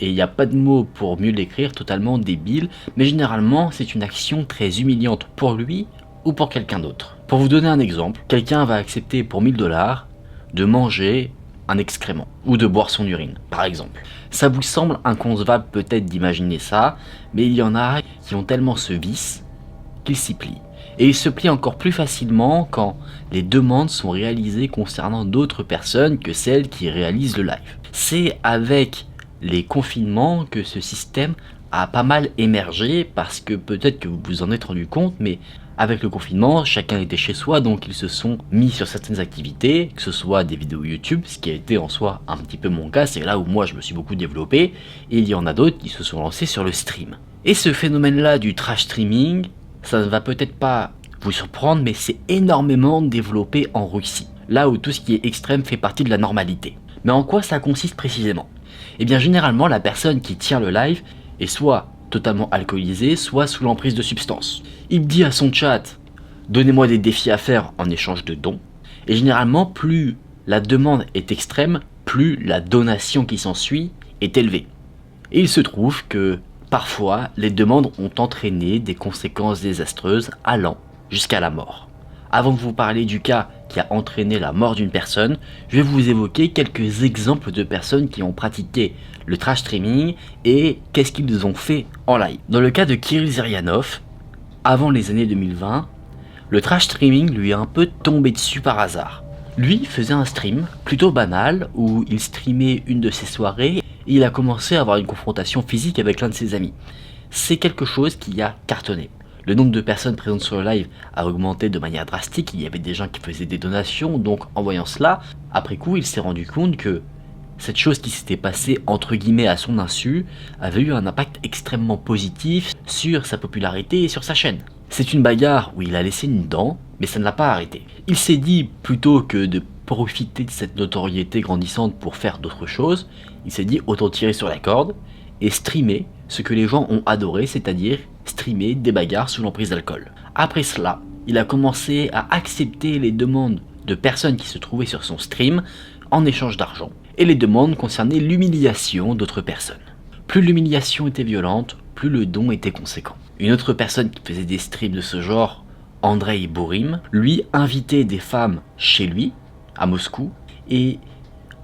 et il n'y a pas de mots pour mieux l'écrire, totalement débile, mais généralement c'est une action très humiliante pour lui ou pour quelqu'un d'autre. Pour vous donner un exemple, quelqu'un va accepter pour 1000 $ de manger un excrément, ou de boire son urine, par exemple. Ça vous semble inconcevable peut-être d'imaginer ça, mais il y en a qui ont tellement ce vice qu'ils s'y plient. Et ils se plient encore plus facilement quand les demandes sont réalisées concernant d'autres personnes que celles qui réalisent le live. C'est avec les confinements que ce système a pas mal émergé, parce que peut-être que vous vous en êtes rendu compte, mais avec le confinement, chacun était chez soi, donc ils se sont mis sur certaines activités, que ce soit des vidéos YouTube, ce qui a été en soi un petit peu mon cas, c'est là où moi je me suis beaucoup développé, et il y en a d'autres qui se sont lancés sur le stream. Et ce phénomène-là du trash streaming, ça ne va peut-être pas vous surprendre, mais c'est énormément développé en Russie, là où tout ce qui est extrême fait partie de la normalité. Mais en quoi ça consiste précisément? Eh bien généralement, la personne qui tient le live est soit totalement alcoolisé, soit sous l'emprise de substances. Il dit à son chat, donnez-moi des défis à faire en échange de dons, et généralement plus la demande est extrême, plus la donation qui s'ensuit est élevée. Et il se trouve que parfois les demandes ont entraîné des conséquences désastreuses allant jusqu'à la mort. Avant de vous parler du cas qui a entraîné la mort d'une personne, je vais vous évoquer quelques exemples de personnes qui ont pratiqué le trash streaming et qu'est-ce qu'ils ont fait en live. Dans le cas de Kirill Zirianov, avant les années 2020, le trash streaming lui est un peu tombé dessus par hasard. Lui faisait un stream plutôt banal où il streamait une de ses soirées et il a commencé à avoir une confrontation physique avec l'un de ses amis. C'est quelque chose qui a cartonné. Le nombre de personnes présentes sur le live a augmenté de manière drastique, il y avait des gens qui faisaient des donations, donc en voyant cela, après coup il s'est rendu compte que cette chose qui s'était passée entre guillemets à son insu avait eu un impact extrêmement positif sur sa popularité et sur sa chaîne. C'est une bagarre où il a laissé une dent, mais ça ne l'a pas arrêté. Il s'est dit, plutôt que de profiter de cette notoriété grandissante pour faire d'autres choses, il s'est dit autant tirer sur la corde et streamer ce que les gens ont adoré, c'est-à-dire streamer des bagarres sous l'emprise d'alcool. Après cela, il a commencé à accepter les demandes de personnes qui se trouvaient sur son stream en échange d'argent, et les demandes concernaient l'humiliation d'autres personnes. Plus l'humiliation était violente, plus le don était conséquent. Une autre personne qui faisait des streams de ce genre, Andrei Borim, lui invitait des femmes chez lui, à Moscou, et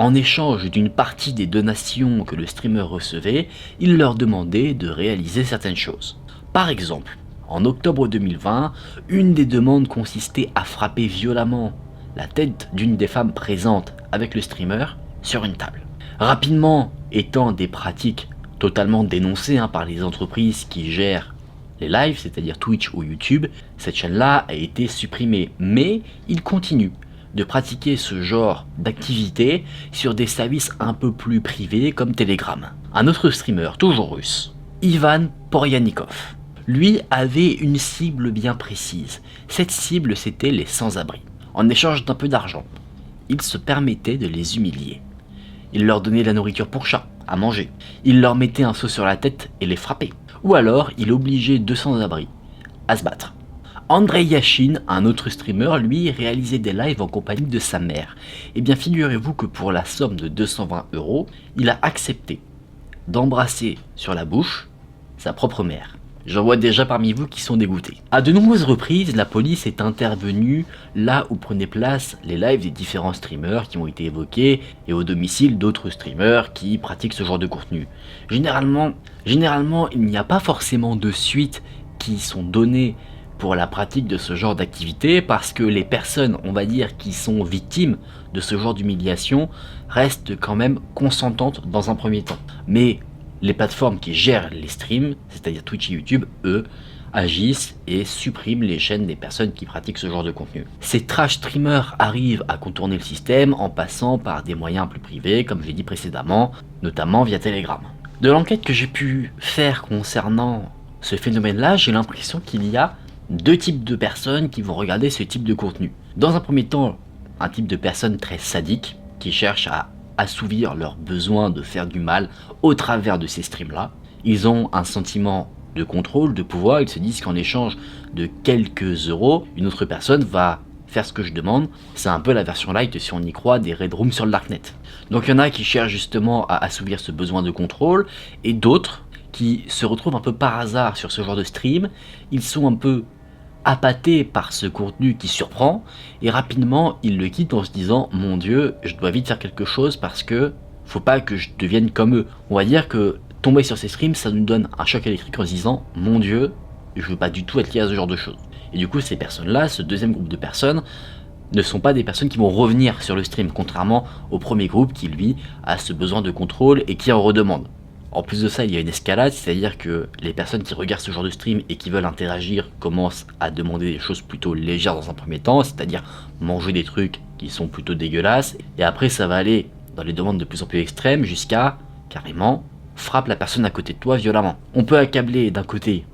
En échange d'une partie des donations que le streamer recevait, il leur demandait de réaliser certaines choses. Par exemple, en octobre 2020, une des demandes consistait à frapper violemment la tête d'une des femmes présentes avec le streamer sur une table. Rapidement, étant des pratiques totalement dénoncées par les entreprises qui gèrent les lives, c'est-à-dire Twitch ou YouTube, cette chaîne-là a été supprimée. Mais il continue de pratiquer ce genre d'activité sur des services un peu plus privés comme Telegram. Un autre streamer, toujours russe, Ivan Poryanikov, lui avait une cible bien précise. Cette cible, c'était les sans-abri. En échange d'un peu d'argent, il se permettait de les humilier. Il leur donnait de la nourriture pour chat, à manger. Il leur mettait un seau sur la tête et les frappait. Ou alors, il obligeait deux sans-abri à se battre. Andrei Yashin, un autre streamer, lui, réalisait des lives en compagnie de sa mère. Et bien, figurez-vous que pour la somme de 220 €, il a accepté d'embrasser sur la bouche sa propre mère. J'en vois déjà parmi vous qui sont dégoûtés. À de nombreuses reprises, la police est intervenue là où prenaient place les lives des différents streamers qui ont été évoqués et au domicile d'autres streamers qui pratiquent ce genre de contenu. Généralement, il n'y a pas forcément de suites qui sont données pour la pratique de ce genre d'activité parce que les personnes, on va dire, qui sont victimes de ce genre d'humiliation restent quand même consentantes dans un premier temps. Mais les plateformes qui gèrent les streams, c'est-à-dire Twitch et YouTube, eux, agissent et suppriment les chaînes des personnes qui pratiquent ce genre de contenu. Ces trash streamers arrivent à contourner le système en passant par des moyens plus privés, comme j'ai dit précédemment, notamment via Telegram. De l'enquête que j'ai pu faire concernant ce phénomène-là, j'ai l'impression qu'il y a deux types de personnes qui vont regarder ce type de contenu. Dans un premier temps, un type de personnes très sadiques qui cherchent à assouvir leur besoin de faire du mal au travers de ces streams-là. Ils ont un sentiment de contrôle, de pouvoir, ils se disent qu'en échange de quelques euros, une autre personne va faire ce que je demande. C'est un peu la version light, si on y croit, des Red Rooms sur le Darknet. Donc il y en a qui cherchent justement à assouvir ce besoin de contrôle, et d'autres qui se retrouvent un peu par hasard sur ce genre de stream. Ils sont un peu appâtés par ce contenu qui surprend, et rapidement ils le quittent en se disant « Mon Dieu, je dois vite faire quelque chose parce que faut pas que je devienne comme eux ». On va dire que tomber sur ces streams, ça nous donne un choc électrique en se disant « Mon Dieu, je veux pas du tout être lié à ce genre de choses ». Et du coup ces personnes-là, ce deuxième groupe de personnes, ne sont pas des personnes qui vont revenir sur le stream, contrairement au premier groupe qui lui a ce besoin de contrôle et qui en redemande. En plus de ça, il y a une escalade, c'est-à-dire que les personnes qui regardent ce genre de stream et qui veulent interagir commencent à demander des choses plutôt légères dans un premier temps, c'est-à-dire manger des trucs qui sont plutôt dégueulasses, et après ça va aller dans les demandes de plus en plus extrêmes jusqu'à, carrément, frappe la personne à côté de toi violemment. On peut accabler d'un côté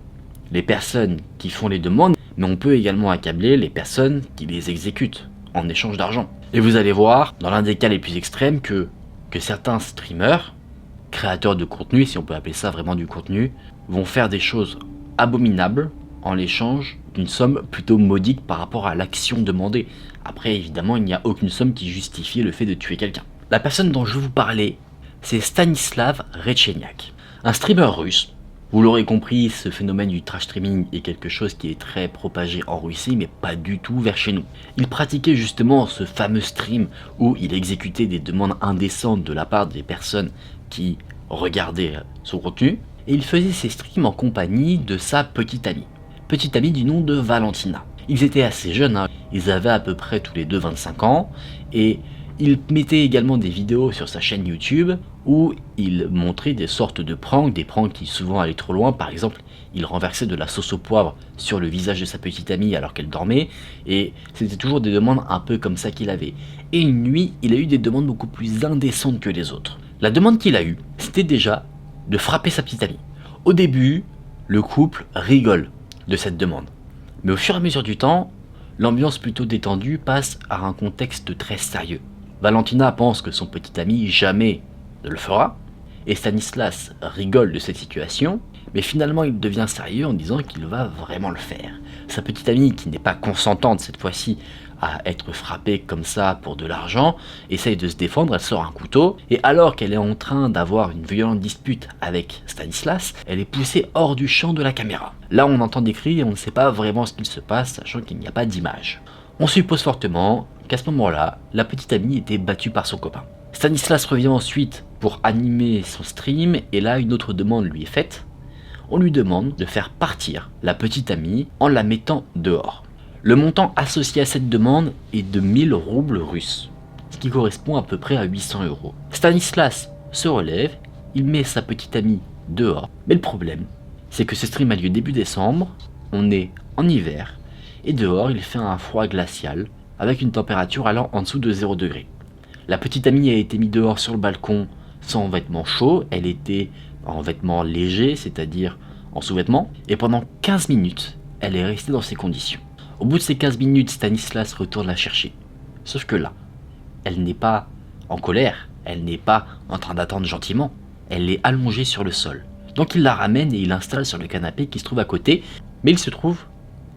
les personnes qui font les demandes, mais on peut également accabler les personnes qui les exécutent en échange d'argent. Et vous allez voir, dans l'un des cas les plus extrêmes, que certains streamers, créateurs de contenu, si on peut appeler ça vraiment du contenu, vont faire des choses abominables en l'échange d'une somme plutôt modique par rapport à l'action demandée. Après, évidemment, il n'y a aucune somme qui justifie le fait de tuer quelqu'un. La personne dont je vais vous parler, c'est Stanislav Retcheniak, un streamer russe. Vous l'aurez compris, ce phénomène du trash streaming est quelque chose qui est très propagé en Russie, mais pas du tout vers chez nous. Il pratiquait justement ce fameux stream où il exécutait des demandes indécentes de la part des personnes qui regardaient son contenu, et il faisait ses streams en compagnie de sa petite amie du nom de Valentina. Ils étaient assez jeunes, ils avaient à peu près tous les deux 25 ans, et il mettait également des vidéos sur sa chaîne YouTube où il montrait des sortes de pranks, des pranks qui souvent allaient trop loin. Par exemple, il renversait de la sauce au poivre sur le visage de sa petite amie alors qu'elle dormait, et c'était toujours des demandes un peu comme ça qu'il avait. Et une nuit, il a eu des demandes beaucoup plus indécentes que les autres. La demande qu'il a eue, c'était déjà de frapper sa petite amie. Au début, le couple rigole de cette demande. Mais au fur et à mesure du temps, l'ambiance plutôt détendue passe à un contexte très sérieux. Valentina pense que son petit ami jamais ne le fera, et Stanislas rigole de cette situation, mais finalement il devient sérieux en disant qu'il va vraiment le faire. Sa petite amie, qui n'est pas consentante cette fois-ci à être frappée comme ça pour de l'argent, essaye de se défendre, elle sort un couteau, et alors qu'elle est en train d'avoir une violente dispute avec Stanislas, elle est poussée hors du champ de la caméra. Là on entend des cris et on ne sait pas vraiment ce qu'il se passe, sachant qu'il n'y a pas d'image. On suppose fortement qu'à ce moment-là, la petite amie était battue par son copain. Stanislas revient ensuite pour animer son stream et là une autre demande lui est faite. On lui demande de faire partir la petite amie en la mettant dehors. Le montant associé à cette demande est de 1000 roubles russes, ce qui correspond à peu près à 800 €. Stanislas se relève, il met sa petite amie dehors, mais le problème, c'est que ce stream a lieu début décembre, on est en hiver, et dehors il fait un froid glacial, avec une température allant en dessous de 0 degré. La petite amie a été mise dehors sur le balcon sans vêtements chauds, elle était en vêtements légers, c'est-à-dire en sous-vêtements, et pendant 15 minutes, elle est restée dans ces conditions. Au bout de ces 15 minutes, Stanislas retourne la chercher. Sauf que là, elle n'est pas en colère, elle n'est pas en train d'attendre gentiment, elle est allongée sur le sol. Donc il la ramène et il l'installe sur le canapé qui se trouve à côté, mais il se trouve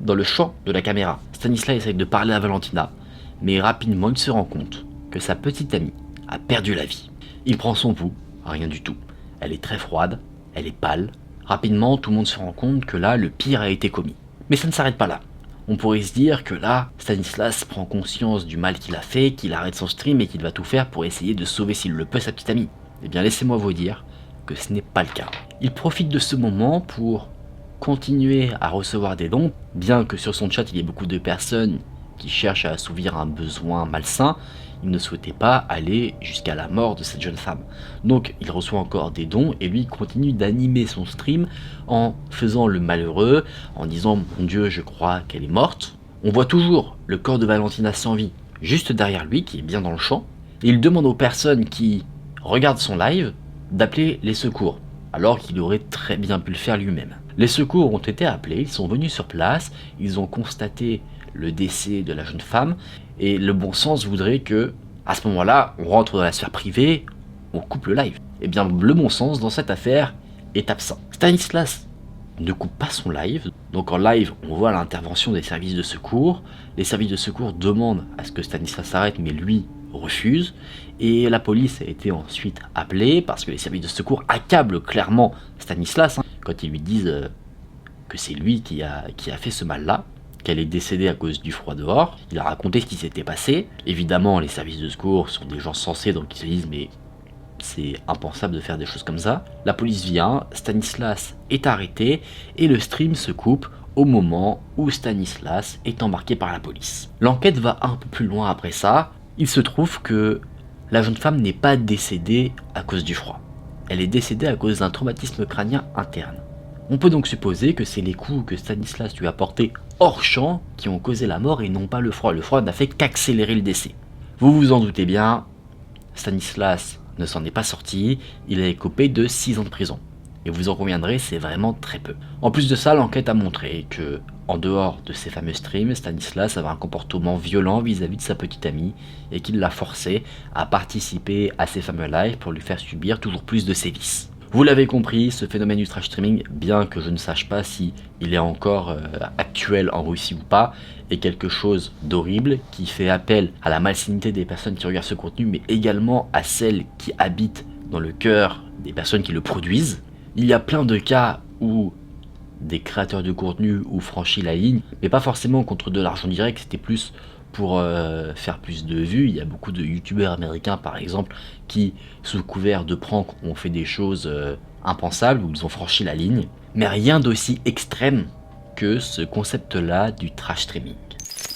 dans le champ de la caméra. Stanislas essaye de parler à Valentina, mais rapidement il se rend compte que sa petite amie a perdu la vie. Il prend son pouls, rien du tout. Elle est très froide, elle est pâle. Rapidement, tout le monde se rend compte que là, le pire a été commis. Mais ça ne s'arrête pas là. On pourrait se dire que là, Stanislas prend conscience du mal qu'il a fait, qu'il arrête son stream et qu'il va tout faire pour essayer de sauver s'il le peut sa petite amie. Eh bien laissez-moi vous dire que ce n'est pas le cas. Il profite de ce moment pour continuer à recevoir des dons, bien que sur son chat il y ait beaucoup de personnes qui cherchent à assouvir un besoin malsain, il ne souhaitait pas aller jusqu'à la mort de cette jeune femme. Donc il reçoit encore des dons et lui continue d'animer son stream en faisant le malheureux, en disant « Mon Dieu, je crois qu'elle est morte ». On voit toujours le corps de Valentina sans vie, juste derrière lui, qui est bien dans le champ, et il demande aux personnes qui regardent son live d'appeler les secours, alors qu'il aurait très bien pu le faire lui-même. Les secours ont été appelés, ils sont venus sur place, ils ont constaté le décès de la jeune femme, et le bon sens voudrait que, à ce moment-là, on rentre dans la sphère privée, on coupe le live. Eh bien, le bon sens dans cette affaire est absent. Stanislas ne coupe pas son live, donc en live, on voit l'intervention des services de secours. Les services de secours demandent à ce que Stanislas s'arrête, mais lui refuse, et la police a été ensuite appelée, parce que les services de secours accablent clairement Stanislas, quand ils lui disent que c'est lui qui a fait ce mal-là, qu'elle est décédée à cause du froid dehors. Il a raconté ce qui s'était passé. Évidemment, les services de secours sont des gens sensés, donc ils se disent mais c'est impensable de faire des choses comme ça. La police vient, Stanislas est arrêté et le stream se coupe au moment où Stanislas est embarqué par la police. L'enquête va un peu plus loin après ça. Il se trouve que la jeune femme n'est pas décédée à cause du froid. Elle est décédée à cause d'un traumatisme crânien interne. On peut donc supposer que c'est les coups que Stanislas lui a portés hors champ qui ont causé la mort et non pas le froid. Le froid n'a fait qu'accélérer le décès. Vous vous en doutez bien, Stanislas ne s'en est pas sorti, il a écopé de 6 ans de prison. Et vous en conviendrez, c'est vraiment très peu. En plus de ça, l'enquête a montré que, en dehors de ces fameux streams, Stanislas avait un comportement violent vis-à-vis de sa petite amie et qu'il l'a forcé à participer à ces fameux lives pour lui faire subir toujours plus de sévices. Vous l'avez compris, ce phénomène du trash streaming, bien que je ne sache pas si il est encore actuel en Russie ou pas, est quelque chose d'horrible qui fait appel à la malsénité des personnes qui regardent ce contenu, mais également à celles qui habitent dans le cœur des personnes qui le produisent. Il y a plein de cas où des créateurs de contenu ont franchi la ligne, mais pas forcément contre de l'argent direct, c'était plus pour faire plus de vues. Il y a beaucoup de youtubeurs américains par exemple qui, sous couvert de prank, ont fait des choses impensables, où ils ont franchi la ligne, mais rien d'aussi extrême que ce concept là du trash streaming.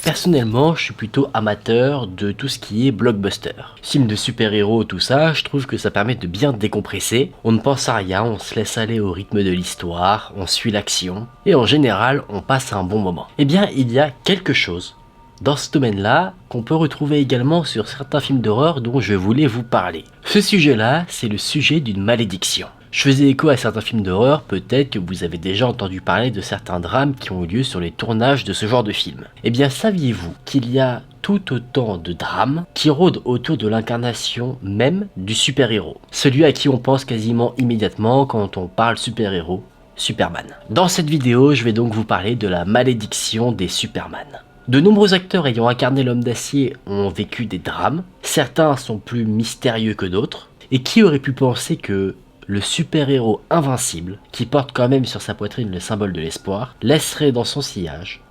Personnellement, je suis plutôt amateur de tout ce qui est blockbuster. Film de super-héros, tout ça, je trouve que ça permet de bien décompresser. On ne pense à rien, on se laisse aller au rythme de l'histoire, on suit l'action, et en général, on passe un bon moment. Eh bien, il y a quelque chose dans ce domaine-là qu'on peut retrouver également sur certains films d'horreur dont je voulais vous parler. Ce sujet-là, c'est le sujet d'une malédiction. Je faisais écho à certains films d'horreur, peut-être que vous avez déjà entendu parler de certains drames qui ont eu lieu sur les tournages de ce genre de film. Eh bien, saviez-vous qu'il y a tout autant de drames qui rôdent autour de l'incarnation même du super-héros, celui à qui on pense quasiment immédiatement quand on parle super-héros, Superman. Dans cette vidéo, je vais donc vous parler de la malédiction des Superman. De nombreux acteurs ayant incarné l'homme d'acier ont vécu des drames, certains sont plus mystérieux que d'autres, et qui aurait pu penser que le super-héros invincible, qui porte quand même sur sa poitrine le symbole de l'espoir, laisserait dans son sillage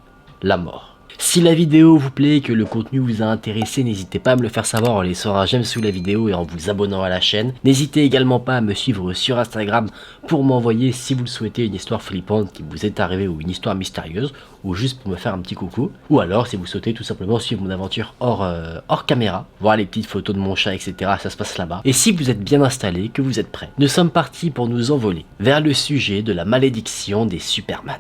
la mort. Si la vidéo vous plaît et que le contenu vous a intéressé, n'hésitez pas à me le faire savoir en laissant un j'aime sous la vidéo et en vous abonnant à la chaîne. N'hésitez également pas à me suivre sur Instagram pour m'envoyer, si vous le souhaitez, une histoire flippante qui vous est arrivée ou une histoire mystérieuse, ou juste pour me faire un petit coucou. Ou alors, si vous souhaitez tout simplement suivre mon aventure hors caméra, voir les petites photos de mon chat, etc., ça se passe là-bas. Et si vous êtes bien installé, que vous êtes prêts, nous sommes partis pour nous envoler vers le sujet de la malédiction des Superman.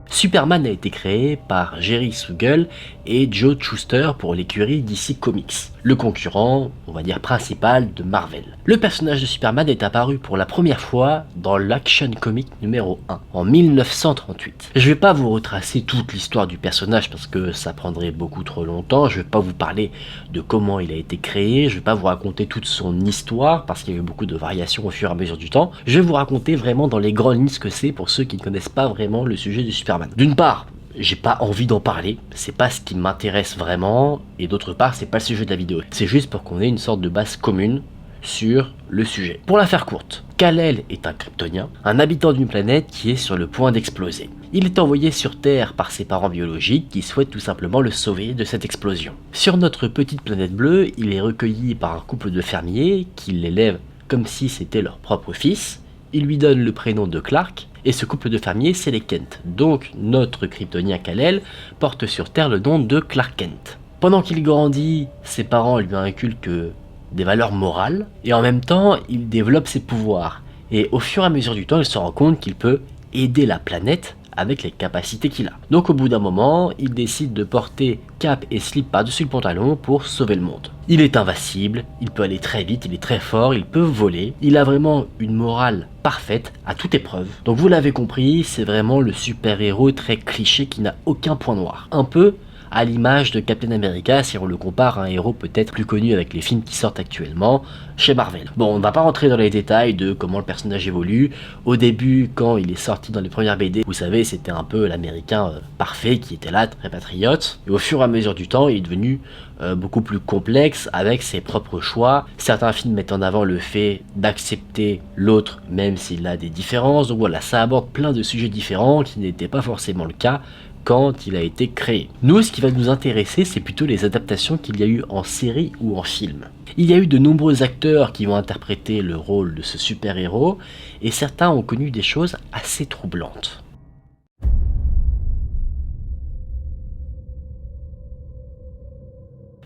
Superman a été créé par Jerry Siegel et Joe Shuster pour l'écurie DC Comics, le concurrent, on va dire principal de Marvel. Le personnage de Superman est apparu pour la première fois dans l'Action Comic numéro 1 en 1938. Je vais pas vous retracer toute l'histoire du personnage parce que ça prendrait beaucoup trop longtemps, je vais pas vous parler de comment il a été créé, je vais pas vous raconter toute son histoire parce qu'il y a eu beaucoup de variations au fur et à mesure du temps. Je vais vous raconter vraiment dans les grandes lignes ce que c'est pour ceux qui ne connaissent pas vraiment le sujet du Superman. D'une part, j'ai pas envie d'en parler, c'est pas ce qui m'intéresse vraiment, et d'autre part, c'est pas le sujet de la vidéo. C'est juste pour qu'on ait une sorte de base commune sur le sujet. Pour la faire courte, Kal-El est un Kryptonien, un habitant d'une planète qui est sur le point d'exploser. Il est envoyé sur Terre par ses parents biologiques qui souhaitent tout simplement le sauver de cette explosion. Sur notre petite planète bleue, il est recueilli par un couple de fermiers qui l'élèvent comme si c'était leur propre fils. Il lui donne le prénom de Clark, et ce couple de fermiers, c'est les Kent. Donc notre Kryptonien Kal-El porte sur Terre le nom de Clark Kent. Pendant qu'il grandit, ses parents lui inculquent des valeurs morales, et en même temps, il développe ses pouvoirs. Et au fur et à mesure du temps, il se rend compte qu'il peut aider la planète avec les capacités qu'il a. Donc au bout d'un moment, il décide de porter cap et slip par-dessus le pantalon pour sauver le monde. Il est invincible, il peut aller très vite, il est très fort, il peut voler, il a vraiment une morale parfaite à toute épreuve. Donc vous l'avez compris, c'est vraiment le super-héros très cliché qui n'a aucun point noir. Un peu à l'image de Captain America si on le compare à un héros peut-être plus connu avec les films qui sortent actuellement chez Marvel. Bon, on ne va pas rentrer dans les détails de comment le personnage évolue. Au début, quand il est sorti dans les premières BD, vous savez, c'était un peu l'américain parfait qui était là, très patriote. Et au fur et à mesure du temps, il est devenu beaucoup plus complexe avec ses propres choix. Certains films mettent en avant le fait d'accepter l'autre même s'il a des différences. Donc voilà, ça aborde plein de sujets différents qui n'étaient pas forcément le cas quand il a été créé. Nous, ce qui va nous intéresser, c'est plutôt les adaptations qu'il y a eu en série ou en film. Il y a eu de nombreux acteurs qui vont interpréter le rôle de ce super-héros, et certains ont connu des choses assez troublantes.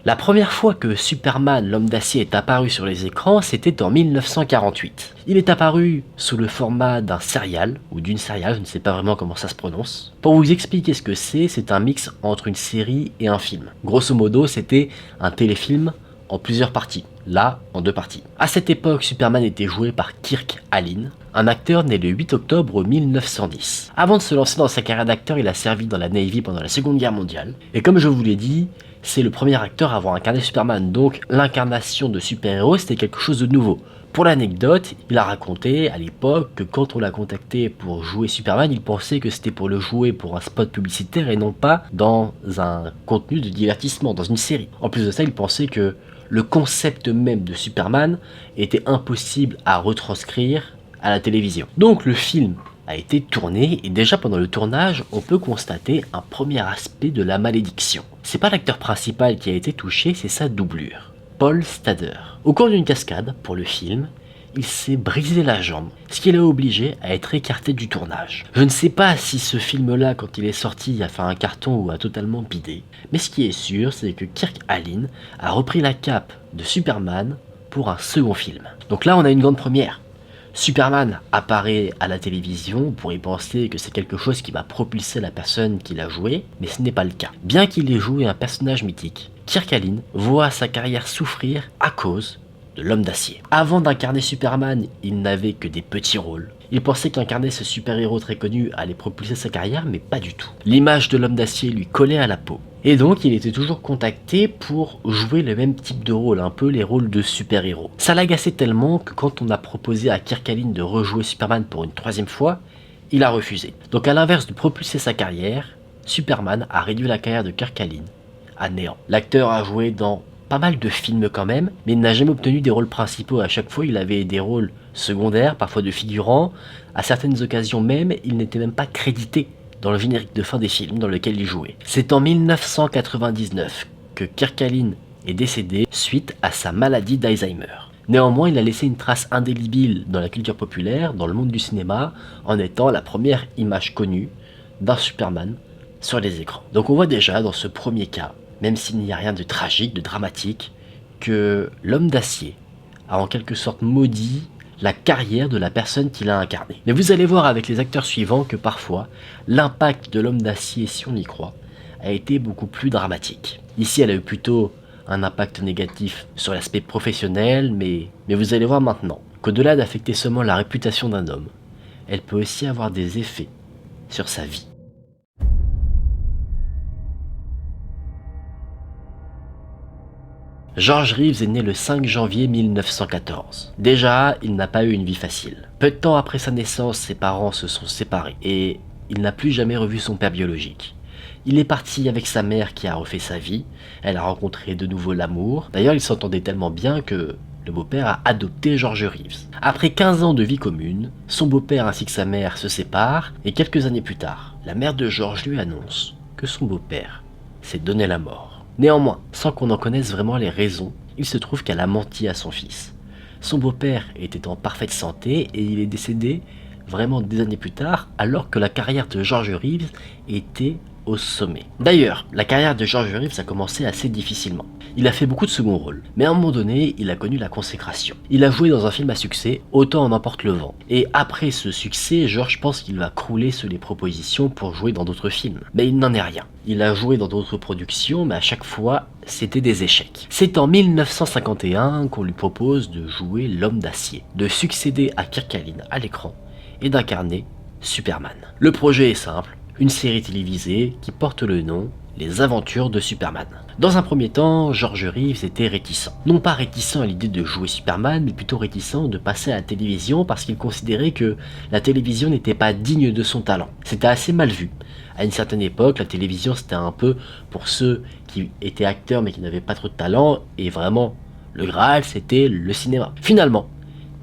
La première fois que Superman, l'homme d'acier, est apparu sur les écrans, c'était en 1948. Il est apparu sous le format d'un serial, ou d'une serial, je ne sais pas vraiment comment ça se prononce. Pour vous expliquer ce que c'est un mix entre une série et un film. Grosso modo, c'était un téléfilm en plusieurs parties, là en 2 parties. À cette époque, Superman était joué par Kirk Alyn, un acteur né le 8 octobre 1910. Avant de se lancer dans sa carrière d'acteur, il a servi dans la Navy pendant la Seconde Guerre mondiale, et comme je vous l'ai dit, c'est le premier acteur à avoir incarné Superman, donc l'incarnation de super-héros c'était quelque chose de nouveau. Pour l'anecdote, il a raconté à l'époque que quand on l'a contacté pour jouer Superman, il pensait que c'était pour le jouer pour un spot publicitaire et non pas dans un contenu de divertissement, dans une série. En plus de ça, il pensait que le concept même de Superman était impossible à retranscrire à la télévision. Donc le film a été tourné et déjà pendant le tournage, on peut constater un premier aspect de la malédiction. C'est pas l'acteur principal qui a été touché, c'est sa doublure, Paul Stader. Au cours d'une cascade, pour le film, il s'est brisé la jambe, ce qui l'a obligé à être écarté du tournage. Je ne sais pas si ce film-là, quand il est sorti, a fait un carton ou a totalement bidé, mais ce qui est sûr, c'est que Kirk Alyn a repris la cape de Superman pour un second film. Donc là, on a une grande première. Superman apparaît à la télévision, on pourrait penser que c'est quelque chose qui va propulser la personne qui l'a joué, mais ce n'est pas le cas. Bien qu'il ait joué un personnage mythique, Kirk Alyn voit sa carrière souffrir à cause de l'homme d'acier. Avant d'incarner Superman, il n'avait que des petits rôles. Il pensait qu'incarner ce super-héros très connu allait propulser sa carrière, mais pas du tout. L'image de l'homme d'acier lui collait à la peau. Et donc il était toujours contacté pour jouer le même type de rôle, un peu les rôles de super-héros. Ça l'agaçait tellement que quand on a proposé à Kirk Alyn de rejouer Superman pour une 3e fois, il a refusé. Donc à l'inverse de propulser sa carrière, Superman a réduit la carrière de Kirk Alyn à néant. L'acteur a joué dans pas mal de films quand même, mais il n'a jamais obtenu des rôles principaux. À chaque fois, il avait des rôles secondaires, parfois de figurants. À certaines occasions même, il n'était même pas crédité dans le générique de fin des films dans lesquels il jouait. C'est en 1999 que Kirkalin est décédé suite à sa maladie d'Alzheimer. Néanmoins, il a laissé une trace indélébile dans la culture populaire, dans le monde du cinéma, en étant la première image connue d'un Superman sur les écrans. Donc on voit déjà dans ce premier cas, même s'il n'y a rien de tragique, de dramatique, que l'homme d'acier a en quelque sorte maudit la carrière de la personne qu'il a incarnée. Mais vous allez voir avec les acteurs suivants que parfois, l'impact de l'homme d'acier, si on y croit, a été beaucoup plus dramatique. Ici, elle a eu plutôt un impact négatif sur l'aspect professionnel, mais vous allez voir maintenant qu'au-delà d'affecter seulement la réputation d'un homme, elle peut aussi avoir des effets sur sa vie. George Reeves est né le 5 janvier 1914. Déjà, il n'a pas eu une vie facile. Peu de temps après sa naissance, ses parents se sont séparés et il n'a plus jamais revu son père biologique. Il est parti avec sa mère qui a refait sa vie, elle a rencontré de nouveau l'amour. D'ailleurs, ils s'entendaient tellement bien que le beau-père a adopté George Reeves. Après 15 ans de vie commune, son beau-père ainsi que sa mère se séparent et quelques années plus tard, la mère de George lui annonce que son beau-père s'est donné la mort. Néanmoins, sans qu'on en connaisse vraiment les raisons, il se trouve qu'elle a menti à son fils. Son beau-père était en parfaite santé et il est décédé vraiment des années plus tard, alors que la carrière de George Reeves était au sommet. D'ailleurs, la carrière de George Reeves a commencé assez difficilement. Il a fait beaucoup de second rôles, mais à un moment donné, il a connu la consécration. Il a joué dans un film à succès, Autant en emporte le vent. Et après ce succès, George pense qu'il va crouler sous les propositions pour jouer dans d'autres films. Mais il n'en est rien. Il a joué dans d'autres productions, mais à chaque fois, c'était des échecs. C'est en 1951 qu'on lui propose de jouer l'homme d'acier, de succéder à Kirkalin à l'écran et d'incarner Superman. Le projet est simple, une série télévisée qui porte le nom Les Aventures de Superman. Dans un premier temps, George Reeves était réticent. Non pas réticent à l'idée de jouer Superman, mais plutôt réticent de passer à la télévision parce qu'il considérait que la télévision n'était pas digne de son talent. C'était assez mal vu. À une certaine époque, la télévision c'était un peu pour ceux qui étaient acteurs mais qui n'avaient pas trop de talent, et vraiment, le Graal c'était le cinéma. Finalement,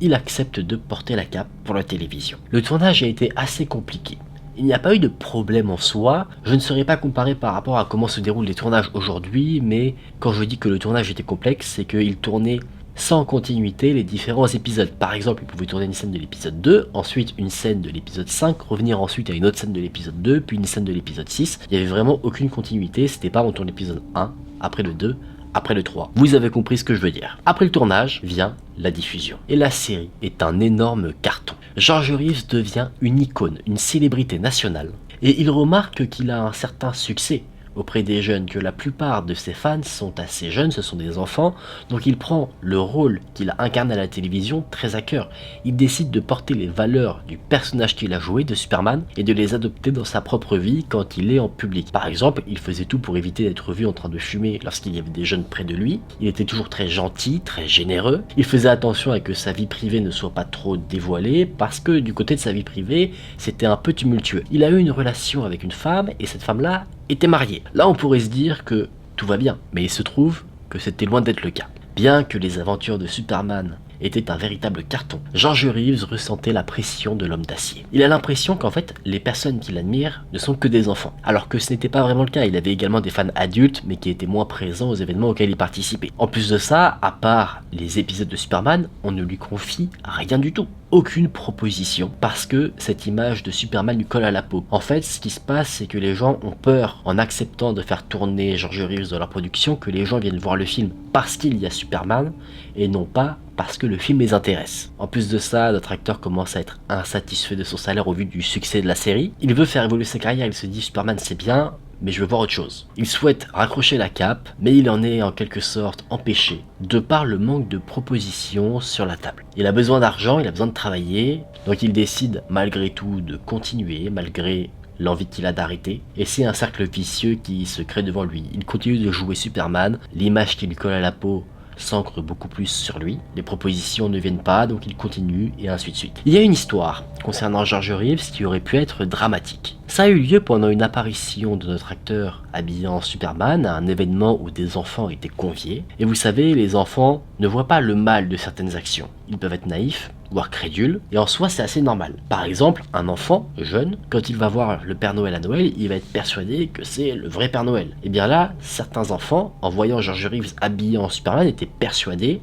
il accepte de porter la cape pour la télévision. Le tournage a été assez compliqué. Il n'y a pas eu de problème en soi, je ne saurais pas comparer par rapport à comment se déroulent les tournages aujourd'hui, mais quand je dis que le tournage était complexe, c'est qu'il tournait sans continuité les différents épisodes. Par exemple, il pouvait tourner une scène de l'épisode 2, ensuite une scène de l'épisode 5, revenir ensuite à une autre scène de l'épisode 2, puis une scène de l'épisode 6. Il n'y avait vraiment aucune continuité, c'était pas on tourne l'épisode 1, après le 2, après le 3. Vous avez compris ce que je veux dire. Après le tournage vient la diffusion. Et la série est un énorme carton. George Reeves devient une icône, une célébrité nationale. Et il remarque qu'il a un certain succès auprès des jeunes, que la plupart de ses fans sont assez jeunes, ce sont des enfants, donc il prend le rôle qu'il a incarné à la télévision très à cœur. Il décide de porter les valeurs du personnage qu'il a joué de Superman et de les adopter dans sa propre vie quand il est en public. Par exemple, il faisait tout pour éviter d'être vu en train de fumer lorsqu'il y avait des jeunes près de lui, il était toujours très gentil, très généreux, il faisait attention à que sa vie privée ne soit pas trop dévoilée parce que du côté de sa vie privée, c'était un peu tumultueux. Il a eu une relation avec une femme et cette femme-là était mariée. Là, on pourrait se dire que tout va bien, mais il se trouve que c'était loin d'être le cas. Bien que les aventures de Superman étaient un véritable carton, George Reeves ressentait la pression de l'homme d'acier. Il a l'impression qu'en fait, les personnes qu'il admire ne sont que des enfants, alors que ce n'était pas vraiment le cas. Il avait également des fans adultes, mais qui étaient moins présents aux événements auxquels il participait. En plus de ça, à part les épisodes de Superman, on ne lui confie rien du tout. Aucune proposition, parce que cette image de Superman lui colle à la peau. En fait, ce qui se passe, c'est que les gens ont peur, en acceptant de faire tourner George Reeves dans leur production, que les gens viennent voir le film parce qu'il y a Superman, et non pas parce que le film les intéresse. En plus de ça, notre acteur commence à être insatisfait de son salaire au vu du succès de la série. Il veut faire évoluer sa carrière, il se dit Superman c'est bien, mais je veux voir autre chose. Il souhaite raccrocher la cape, mais il en est en quelque sorte empêché, de par le manque de propositions sur la table. Il a besoin d'argent, il a besoin de travailler, donc il décide malgré tout de continuer, malgré l'envie qu'il a d'arrêter, et c'est un cercle vicieux qui se crée devant lui. Il continue de jouer Superman, l'image qui lui colle à la peau s'ancre beaucoup plus sur lui, les propositions ne viennent pas, donc il continue, et ainsi de suite. Il y a une histoire concernant George Reeves qui aurait pu être dramatique. Ça a eu lieu pendant une apparition de notre acteur habillé en Superman à un événement où des enfants étaient conviés. Et vous savez, les enfants ne voient pas le mal de certaines actions. Ils peuvent être naïfs, voire crédules, et en soi c'est assez normal. Par exemple, un enfant jeune, quand il va voir le Père Noël à Noël, il va être persuadé que c'est le vrai Père Noël. Et bien là, certains enfants, en voyant George Reeves habillé en Superman, étaient persuadés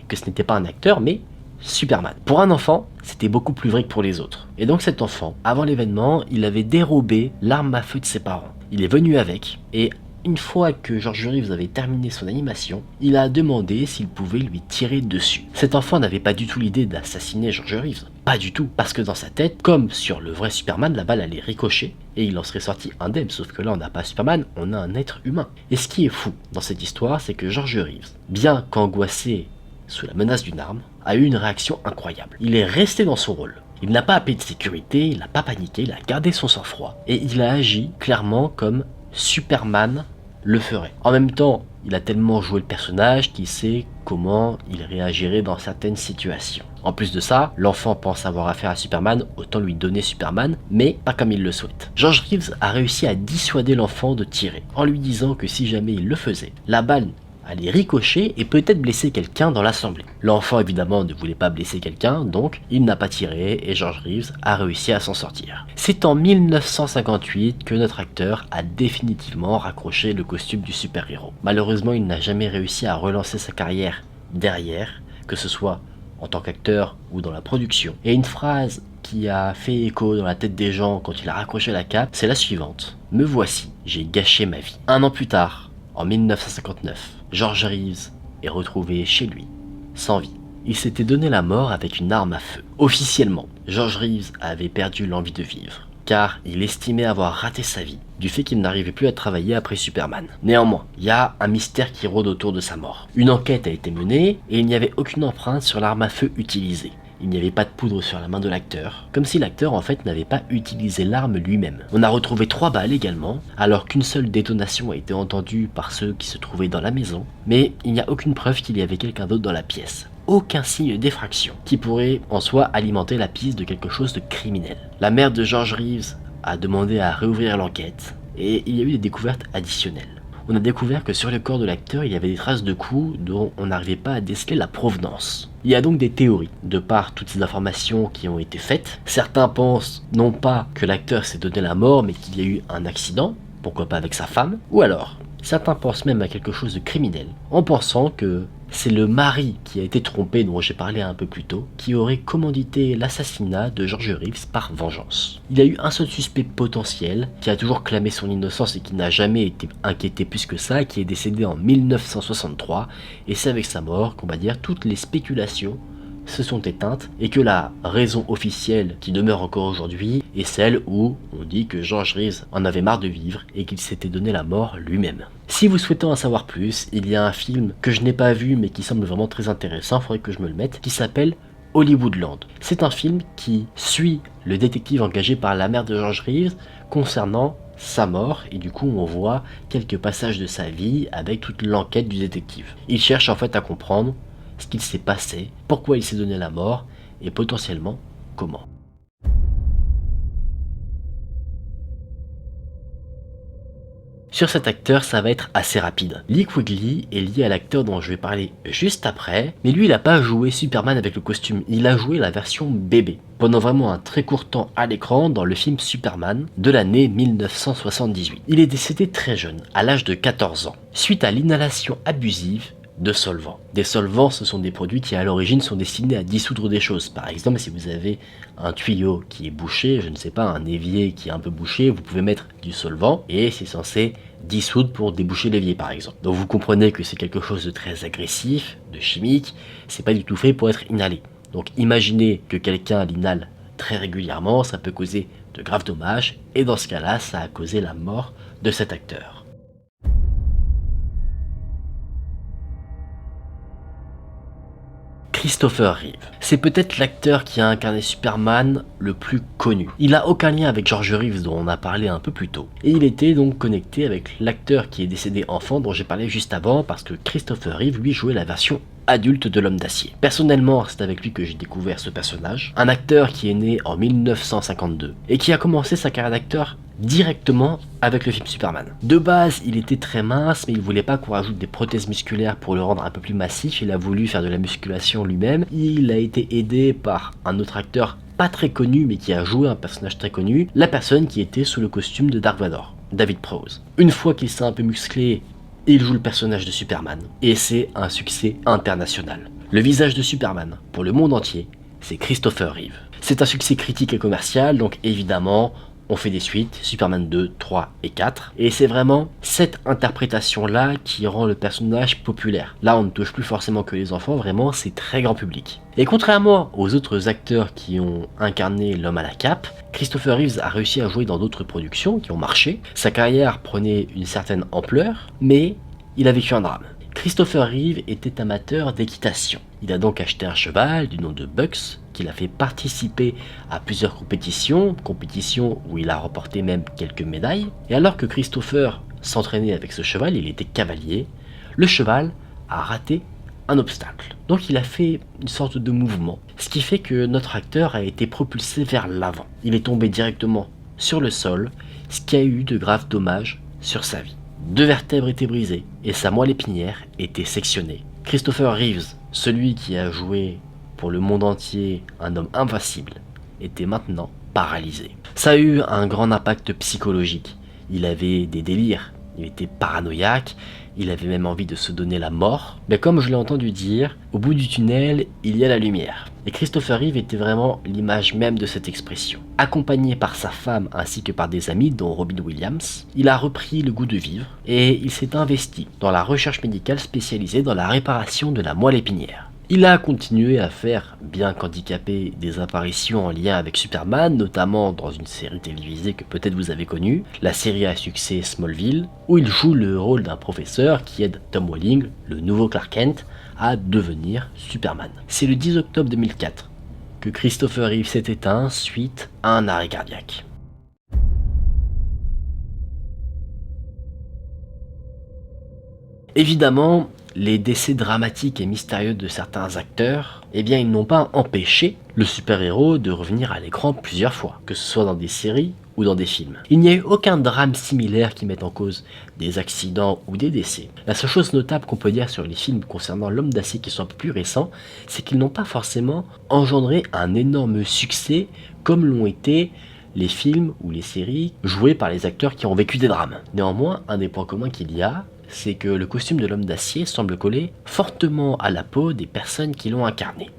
que ce n'était pas un acteur, mais Superman. Pour un enfant, c'était beaucoup plus vrai que pour les autres. Et donc cet enfant, avant l'événement, il avait dérobé l'arme à feu de ses parents. Il est venu avec, et une fois que George Reeves avait terminé son animation, il a demandé s'il pouvait lui tirer dessus. Cet enfant n'avait pas du tout l'idée d'assassiner George Reeves. Pas du tout. Parce que dans sa tête, comme sur le vrai Superman, la balle allait ricocher et il en serait sorti indemne. Sauf que là, on n'a pas Superman, on a un être humain. Et ce qui est fou dans cette histoire, c'est que George Reeves, bien qu'angoissé sous la menace d'une arme, a eu une réaction incroyable. Il est resté dans son rôle. Il n'a pas appelé de sécurité, il n'a pas paniqué, il a gardé son sang-froid. Et il a agi clairement comme Superman le ferait. En même temps, il a tellement joué le personnage qu'il sait comment il réagirait dans certaines situations. En plus de ça, l'enfant pense avoir affaire à Superman, autant lui donner Superman, mais pas comme il le souhaite. George Reeves a réussi à dissuader l'enfant de tirer, en lui disant que si jamais il le faisait, la balle allait ricocher et peut-être blesser quelqu'un dans l'assemblée. L'enfant évidemment ne voulait pas blesser quelqu'un, donc il n'a pas tiré et George Reeves a réussi à s'en sortir. C'est en 1958 que notre acteur a définitivement raccroché le costume du super-héros. Malheureusement, il n'a jamais réussi à relancer sa carrière derrière, que ce soit en tant qu'acteur ou dans la production. Et une phrase qui a fait écho dans la tête des gens quand il a raccroché la cape, c'est la suivante. « Me voici, j'ai gâché ma vie ». Un an plus tard, en 1959, George Reeves est retrouvé chez lui, sans vie. Il s'était donné la mort avec une arme à feu. Officiellement, George Reeves avait perdu l'envie de vivre, car il estimait avoir raté sa vie, du fait qu'il n'arrivait plus à travailler après Superman. Néanmoins, il y a un mystère qui rôde autour de sa mort. Une enquête a été menée, et il n'y avait aucune empreinte sur l'arme à feu utilisée. Il n'y avait pas de poudre sur la main de l'acteur, comme si l'acteur en fait n'avait pas utilisé l'arme lui-même. On a retrouvé 3 balles également, alors qu'une seule détonation a été entendue par ceux qui se trouvaient dans la maison, mais il n'y a aucune preuve qu'il y avait quelqu'un d'autre dans la pièce. Aucun signe d'effraction, qui pourrait en soi alimenter la piste de quelque chose de criminel. La mère de George Reeves a demandé à réouvrir l'enquête, et il y a eu des découvertes additionnelles. On a découvert que sur le corps de l'acteur, il y avait des traces de coups dont on n'arrivait pas à déceler la provenance. Il y a donc des théories, de par toutes ces informations qui ont été faites. Certains pensent non pas que l'acteur s'est donné la mort, mais qu'il y a eu un accident, pourquoi pas avec sa femme, ou alors, certains pensent même à quelque chose de criminel, en pensant que c'est le mari qui a été trompé, dont j'ai parlé un peu plus tôt, qui aurait commandité l'assassinat de George Reeves par vengeance. Il y a eu un seul suspect potentiel, qui a toujours clamé son innocence et qui n'a jamais été inquiété plus que ça, qui est décédé en 1963, et c'est avec sa mort qu'on va dire toutes les spéculations se sont éteintes et que la raison officielle qui demeure encore aujourd'hui est celle où on dit que George Reeves en avait marre de vivre et qu'il s'était donné la mort lui-même. Si vous souhaitez en savoir plus, il y a un film que je n'ai pas vu mais qui semble vraiment très intéressant, il faudrait que je me le mette, qui s'appelle Hollywoodland. C'est un film qui suit le détective engagé par la mère de George Reeves concernant sa mort, et du coup on voit quelques passages de sa vie avec toute l'enquête du détective. Il cherche en fait à comprendre ce qu'il s'est passé, pourquoi il s'est donné la mort, et potentiellement comment. Sur cet acteur, ça va être assez rapide. Lee Quigley est lié à l'acteur dont je vais parler juste après, mais lui il n'a pas joué Superman avec le costume, il a joué la version bébé, pendant vraiment un très court temps à l'écran dans le film Superman de l'année 1978. Il est décédé très jeune, à l'âge de 14 ans, suite à l'inhalation abusive de solvants. Des solvants, ce sont des produits qui à l'origine sont destinés à dissoudre des choses. Par exemple, si vous avez un tuyau qui est bouché, je ne sais pas, un évier qui est un peu bouché, vous pouvez mettre du solvant et c'est censé dissoudre pour déboucher l'évier par exemple. Donc vous comprenez que c'est quelque chose de très agressif, de chimique, c'est pas du tout fait pour être inhalé. Donc imaginez que quelqu'un l'inhale très régulièrement, ça peut causer de graves dommages et dans ce cas-là, ça a causé la mort de cet acteur. Christopher Reeve. C'est peut-être l'acteur qui a incarné Superman le plus connu. Il n'a aucun lien avec George Reeves dont on a parlé un peu plus tôt. Et il était donc connecté avec l'acteur qui est décédé enfant dont j'ai parlé juste avant parce que Christopher Reeve lui jouait la version adulte de l'Homme d'Acier. Personnellement, c'est avec lui que j'ai découvert ce personnage. Un acteur qui est né en 1952 et qui a commencé sa carrière d'acteur directement avec le film Superman. De base, il était très mince, mais il voulait pas qu'on rajoute des prothèses musculaires pour le rendre un peu plus massif. Il a voulu faire de la musculation lui-même. Il a été aidé par un autre acteur pas très connu, mais qui a joué un personnage très connu, la personne qui était sous le costume de Dark Vador, David Prowse. Une fois qu'il s'est un peu musclé, il joue le personnage de Superman, et c'est un succès international. Le visage de Superman, pour le monde entier, c'est Christopher Reeve. C'est un succès critique et commercial, donc évidemment, on fait des suites, Superman 2, 3 et 4, et c'est vraiment cette interprétation-là qui rend le personnage populaire. Là, on ne touche plus forcément que les enfants, vraiment, c'est très grand public. Et contrairement aux autres acteurs qui ont incarné l'homme à la cape, Christopher Reeves a réussi à jouer dans d'autres productions qui ont marché. Sa carrière prenait une certaine ampleur, mais il a vécu un drame. Christopher Reeve était amateur d'équitation. Il a donc acheté un cheval du nom de Bucks, qu'il a fait participer à plusieurs compétitions où il a remporté même quelques médailles. Et alors que Christopher s'entraînait avec ce cheval, il était cavalier, le cheval a raté un obstacle. Donc il a fait une sorte de mouvement, ce qui fait que notre acteur a été propulsé vers l'avant. Il est tombé directement sur le sol, ce qui a eu de graves dommages sur sa vie. 2 vertèbres étaient brisées et sa moelle épinière était sectionnée. Christopher Reeves, celui qui a joué pour le monde entier un homme invincible, était maintenant paralysé. Ça a eu un grand impact psychologique. Il avait des délires, il était paranoïaque, il avait même envie de se donner la mort. Mais comme je l'ai entendu dire, au bout du tunnel, il y a la lumière. Et Christopher Reeve était vraiment l'image même de cette expression. Accompagné par sa femme ainsi que par des amis, dont Robin Williams, il a repris le goût de vivre et il s'est investi dans la recherche médicale spécialisée dans la réparation de la moelle épinière. Il a continué à faire, bien qu'handicapé, des apparitions en lien avec Superman, notamment dans une série télévisée que peut-être vous avez connue, la série à succès Smallville, où il joue le rôle d'un professeur qui aide Tom Welling, le nouveau Clark Kent, à devenir Superman. C'est le 10 octobre 2004 que Christopher Reeve s'est éteint suite à un arrêt cardiaque. Évidemment, les décès dramatiques et mystérieux de certains acteurs, eh bien ils n'ont pas empêché le super-héros de revenir à l'écran plusieurs fois, que ce soit dans des séries ou dans des films. Il n'y a eu aucun drame similaire qui mette en cause des accidents ou des décès. La seule chose notable qu'on peut dire sur les films concernant l'Homme d'Acier qui sont un peu plus récents, c'est qu'ils n'ont pas forcément engendré un énorme succès comme l'ont été les films ou les séries joués par les acteurs qui ont vécu des drames. Néanmoins, un des points communs qu'il y a, c'est que le costume de l'Homme d'Acier semble coller fortement à la peau des personnes qui l'ont incarné.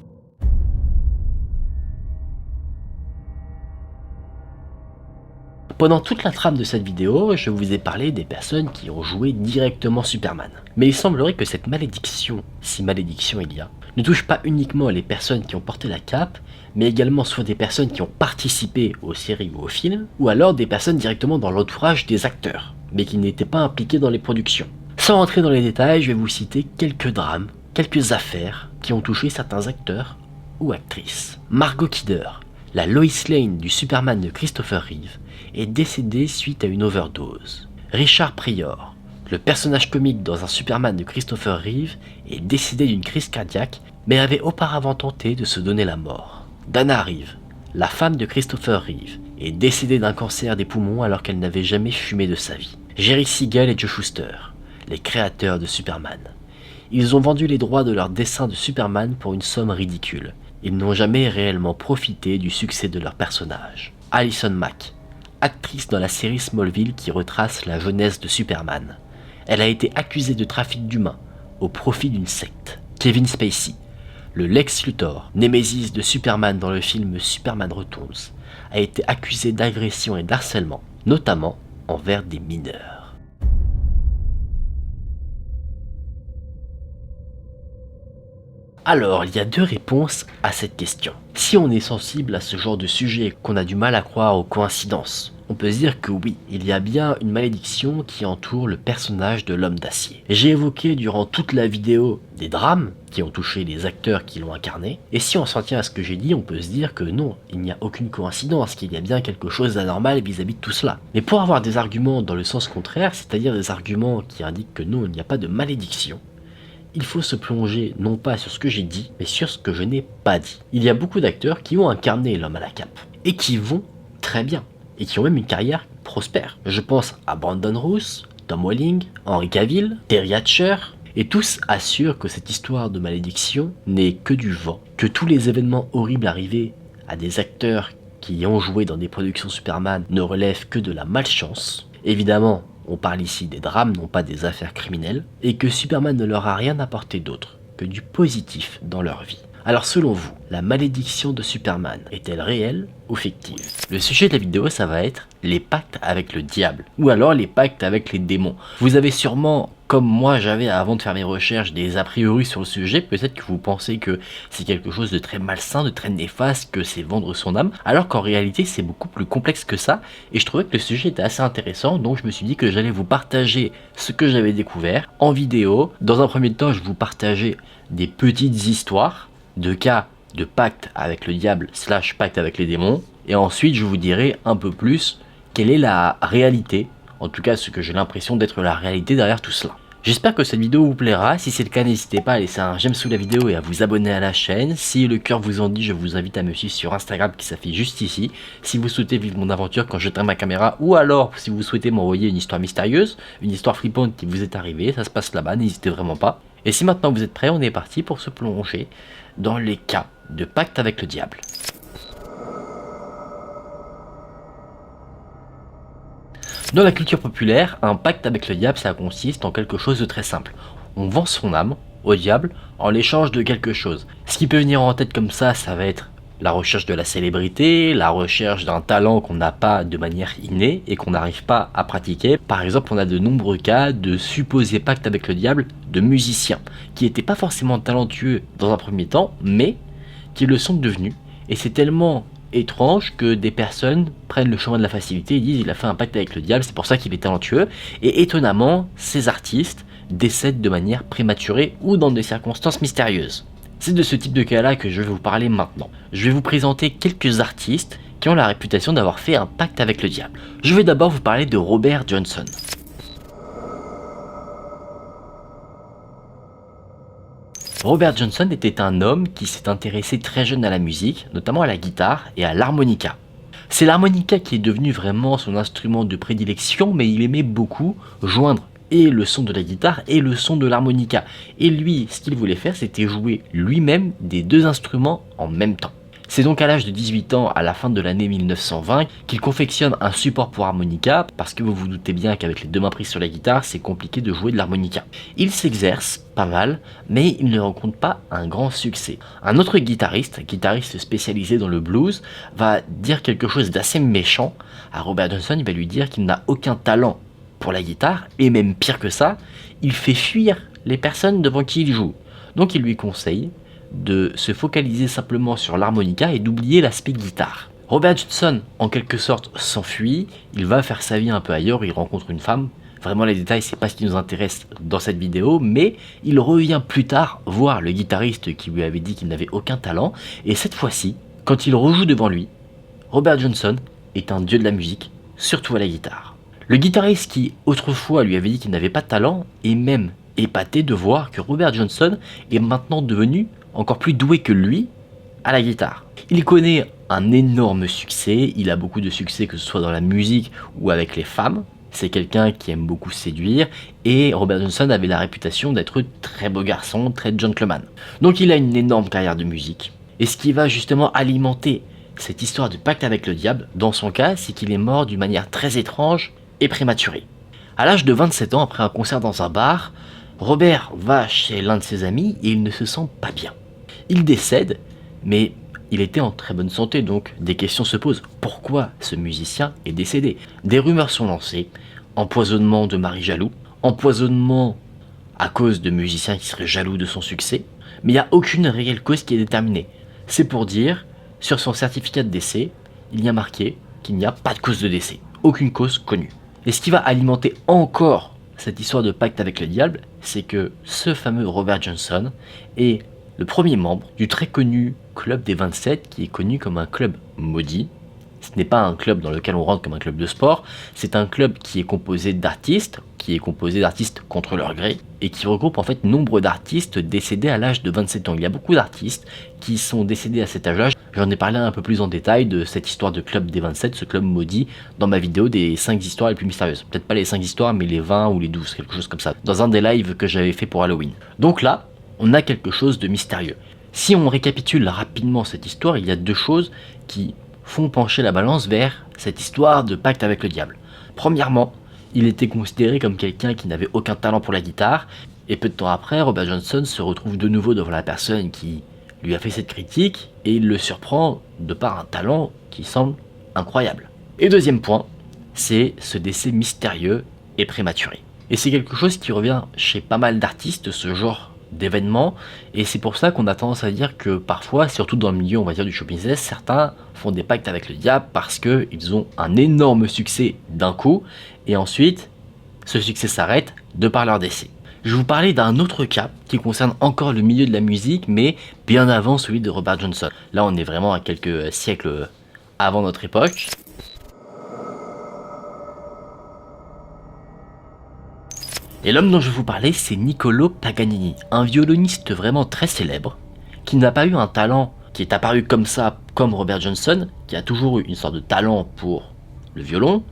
Pendant toute la trame de cette vidéo, je vous ai parlé des personnes qui ont joué directement Superman. Mais il semblerait que cette malédiction, si malédiction il y a, ne touche pas uniquement les personnes qui ont porté la cape, mais également soit des personnes qui ont participé aux séries ou aux films, ou alors des personnes directement dans l'entourage des acteurs, mais qui n'étaient pas impliquées dans les productions. Sans rentrer dans les détails, je vais vous citer quelques drames, quelques affaires qui ont touché certains acteurs ou actrices. Margot Kidder, la Lois Lane du Superman de Christopher Reeve, est décédée suite à une overdose. Richard Pryor, le personnage comique dans un Superman de Christopher Reeve, est décédé d'une crise cardiaque, mais avait auparavant tenté de se donner la mort. Dana Reeve, la femme de Christopher Reeve, est décédée d'un cancer des poumons alors qu'elle n'avait jamais fumé de sa vie. Jerry Siegel et Joe Shuster, les créateurs de Superman. Ils ont vendu les droits de leur dessin de Superman pour une somme ridicule. Ils n'ont jamais réellement profité du succès de leur personnage. Allison Mack, actrice dans la série Smallville qui retrace la jeunesse de Superman. Elle a été accusée de trafic d'humains au profit d'une secte. Kevin Spacey, le Lex Luthor, némésis de Superman dans le film Superman Returns, a été accusé d'agression et d'harcèlement, notamment envers des mineurs. Alors, il y a 2 réponses à cette question. Si on est sensible à ce genre de sujet, qu'on a du mal à croire aux coïncidences, on peut se dire que oui, il y a bien une malédiction qui entoure le personnage de l'Homme d'Acier. J'ai évoqué durant toute la vidéo des drames qui ont touché les acteurs qui l'ont incarné, et si on s'en tient à ce que j'ai dit, on peut se dire que non, il n'y a aucune coïncidence, qu'il y a bien quelque chose d'anormal vis-à-vis de tout cela. Mais pour avoir des arguments dans le sens contraire, c'est-à-dire des arguments qui indiquent que non, il n'y a pas de malédiction, il faut se plonger non pas sur ce que j'ai dit, mais sur ce que je n'ai pas dit. Il y a beaucoup d'acteurs qui ont incarné l'homme à la cape, et qui vont très bien, et qui ont même une carrière prospère. Je pense à Brandon Routh, Tom Welling, Henry Cavill, Terry Hatcher, et tous assurent que cette histoire de malédiction n'est que du vent, que tous les événements horribles arrivés à des acteurs qui ont joué dans des productions Superman ne relèvent que de la malchance. Évidemment, on parle ici des drames, non pas des affaires criminelles, et que Superman ne leur a rien apporté d'autre que du positif dans leur vie. Alors selon vous, la malédiction de Superman est-elle réelle ou fictive? Le sujet de la vidéo, ça va être les pactes avec le diable, ou alors les pactes avec les démons. Vous avez sûrement, comme moi j'avais avant de faire mes recherches, des a priori sur le sujet. Peut-être que vous pensez que c'est quelque chose de très malsain, de très néfaste, que c'est vendre son âme, alors qu'en réalité c'est beaucoup plus complexe que ça, et je trouvais que le sujet était assez intéressant, donc je me suis dit que j'allais vous partager ce que j'avais découvert en vidéo. Dans un premier temps, je vous partageais des petites histoires de cas de pacte avec le diable / pacte avec les démons, et ensuite je vous dirai un peu plus quelle est la réalité, en tout cas ce que j'ai l'impression d'être la réalité derrière tout cela. J'espère que cette vidéo vous plaira. Si c'est le cas, n'hésitez pas à laisser un j'aime sous la vidéo et à vous abonner à la chaîne. Si le cœur vous en dit, je vous invite à me suivre sur Instagram qui s'affiche juste ici. Si vous souhaitez vivre mon aventure quand j'éteins ma caméra, ou alors si vous souhaitez m'envoyer une histoire mystérieuse, une histoire flippante qui vous est arrivée, ça se passe là-bas, n'hésitez vraiment pas. Et si maintenant vous êtes prêts, on est parti pour se plonger dans les cas de pacte avec le diable. Dans la culture populaire, un pacte avec le diable, ça consiste en quelque chose de très simple. On vend son âme au diable en l'échange de quelque chose. Ce qui peut venir en tête comme ça va être la recherche de la célébrité, la recherche d'un talent qu'on n'a pas de manière innée et qu'on n'arrive pas à pratiquer. Par exemple, on a de nombreux cas de supposés pactes avec le diable de musiciens qui n'étaient pas forcément talentueux dans un premier temps, mais qui le sont devenus. Et c'est tellement étrange que des personnes prennent le chemin de la facilité et disent il a fait un pacte avec le diable, c'est pour ça qu'il est talentueux. Et étonnamment, ces artistes décèdent de manière prématurée ou dans des circonstances mystérieuses. C'est de ce type de cas là que je vais vous parler maintenant. Je vais vous présenter quelques artistes qui ont la réputation d'avoir fait un pacte avec le diable. Je vais d'abord vous parler de Robert Johnson. Robert Johnson était un homme qui s'est intéressé très jeune à la musique, notamment à la guitare et à l'harmonica. C'est l'harmonica qui est devenu vraiment son instrument de prédilection, mais il aimait beaucoup joindre et le son de la guitare et le son de l'harmonica. Et lui, ce qu'il voulait faire, c'était jouer lui-même des deux instruments en même temps. C'est donc à l'âge de 18 ans, à la fin de l'année 1920, qu'il confectionne un support pour harmonica, parce que vous vous doutez bien qu'avec les deux mains prises sur la guitare, c'est compliqué de jouer de l'harmonica. Il s'exerce pas mal, mais il ne rencontre pas un grand succès. Un autre guitariste spécialisé dans le blues, va dire quelque chose d'assez méchant à Robert Johnson. Il va lui dire qu'il n'a aucun talent pour la guitare, et même pire que ça, il fait fuir les personnes devant qui il joue. Donc il lui conseille de se focaliser simplement sur l'harmonica et d'oublier l'aspect guitare. Robert Johnson, en quelque sorte, s'enfuit, il va faire sa vie un peu ailleurs, il rencontre une femme. Vraiment les détails, c'est pas ce qui nous intéresse dans cette vidéo, mais il revient plus tard voir le guitariste qui lui avait dit qu'il n'avait aucun talent, et cette fois-ci, quand il rejoue devant lui, Robert Johnson est un dieu de la musique, surtout à la guitare. Le guitariste qui autrefois lui avait dit qu'il n'avait pas de talent est même épaté de voir que Robert Johnson est maintenant devenu encore plus doué que lui à la guitare. Il connaît un énorme succès, il a beaucoup de succès que ce soit dans la musique ou avec les femmes. C'est quelqu'un qui aime beaucoup séduire et Robert Johnson avait la réputation d'être très beau garçon, très gentleman. Donc il a une énorme carrière de musique. Et ce qui va justement alimenter cette histoire de pacte avec le diable, dans son cas, c'est qu'il est mort d'une manière très étrange et prématurée. À l'âge de 27 ans, après un concert dans un bar, Robert va chez l'un de ses amis et il ne se sent pas bien. Il décède, mais il était en très bonne santé, donc des questions se posent. Pourquoi ce musicien est décédé? Des rumeurs sont lancées, empoisonnement de mari jaloux, empoisonnement à cause de musiciens qui seraient jaloux de son succès, mais il n'y a aucune réelle cause qui est déterminée. C'est pour dire, sur son certificat de décès, il y a marqué qu'il n'y a pas de cause de décès, aucune cause connue. Et ce qui va alimenter encore cette histoire de pacte avec le diable, c'est que ce fameux Robert Johnson est le premier membre du très connu Club des 27, qui est connu comme un club maudit, Ce n'est pas un club dans lequel on rentre comme un club de sport, c'est un club qui est composé d'artistes, contre leur gré, et qui regroupe en fait nombre d'artistes décédés à l'âge de 27 ans. Il y a beaucoup d'artistes qui sont décédés à cet âge-là. J'en ai parlé un peu plus en détail de cette histoire de club des 27, ce club maudit, dans ma vidéo des 5 histoires les plus mystérieuses. Peut-être pas les 5 histoires, mais les 20 ou les 12, quelque chose comme ça, dans un des lives que j'avais fait pour Halloween. Donc là, on a quelque chose de mystérieux. Si on récapitule rapidement cette histoire, il y a deux choses qui font pencher la balance vers cette histoire de pacte avec le diable. Premièrement, il était considéré comme quelqu'un qui n'avait aucun talent pour la guitare, et peu de temps après, Robert Johnson se retrouve de nouveau devant la personne qui lui a fait cette critique, et il le surprend de par un talent qui semble incroyable. Et deuxième point, c'est ce décès mystérieux et prématuré. Et c'est quelque chose qui revient chez pas mal d'artistes, ce genre d'événements, et c'est pour ça qu'on a tendance à dire que parfois, surtout dans le milieu on va dire du show business, certains font des pactes avec le diable parce qu'ils ont un énorme succès d'un coup, et ensuite ce succès s'arrête de par leur décès. Je vais vous parler d'un autre cas qui concerne encore le milieu de la musique, mais bien avant celui de Robert Johnson. Là on est vraiment à quelques siècles avant notre époque. Et l'homme dont je vais vous parler, c'est Niccolo Paganini, un violoniste vraiment très célèbre, qui n'a pas eu un talent qui est apparu comme ça, comme Robert Johnson, qui a toujours eu une sorte de talent pour le violon,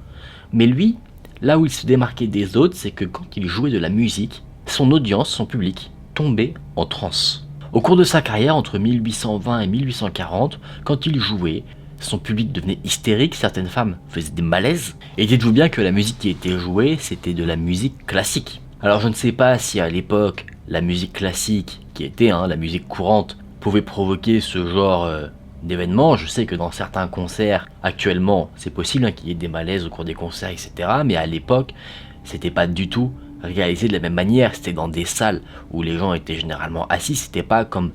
mais lui, là où il se démarquait des autres, c'est que quand il jouait de la musique, son audience, son public, tombait en transe. Au cours de sa carrière, entre 1820 et 1840, quand il jouait, son public devenait hystérique, certaines femmes faisaient des malaises, et dites-vous bien que la musique qui était jouée, c'était de la musique classique. Alors je ne sais pas si à l'époque, la musique classique, qui était la musique courante, pouvait provoquer ce genre d'événements. Je sais que dans certains concerts, actuellement, c'est possible qu'il y ait des malaises au cours des concerts, etc. Mais à l'époque, c'était pas du tout réalisé de la même manière. C'était dans des salles où les gens étaient généralement assis, c'était pas comme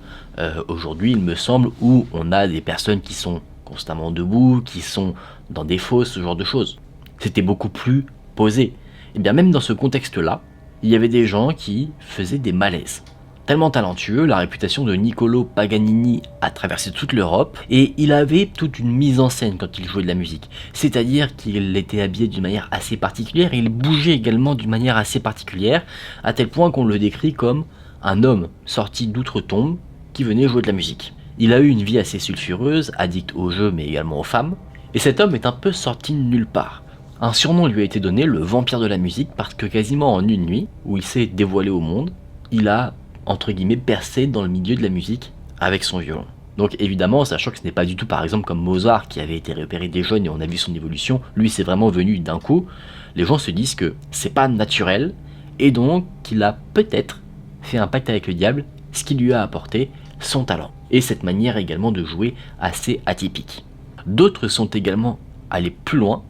aujourd'hui, il me semble, où on a des personnes qui sont constamment debout, qui sont dans des fosses, ce genre de choses. C'était beaucoup plus posé. Et bien même dans ce contexte-là, il y avait des gens qui faisaient des malaises. Tellement talentueux, la réputation de Niccolo Paganini a traversé toute l'Europe, et il avait toute une mise en scène quand il jouait de la musique. C'est-à-dire qu'il était habillé d'une manière assez particulière, et il bougeait également d'une manière assez particulière, à tel point qu'on le décrit comme un homme sorti d'outre-tombe qui venait jouer de la musique. Il a eu une vie assez sulfureuse, addict aux jeux mais également aux femmes, et cet homme est un peu sorti de nulle part. Un surnom lui a été donné, le vampire de la musique, parce que quasiment en une nuit, où il s'est dévoilé au monde, il a, entre guillemets, percé dans le milieu de la musique avec son violon. Donc évidemment, sachant que ce n'est pas du tout par exemple comme Mozart qui avait été repéré dès jeune et on a vu son évolution, lui c'est vraiment venu d'un coup, les gens se disent que c'est pas naturel, et donc qu'il a peut-être fait un pacte avec le diable, ce qui lui a apporté son talent, et cette manière également de jouer assez atypique. D'autres sont également allés plus loin,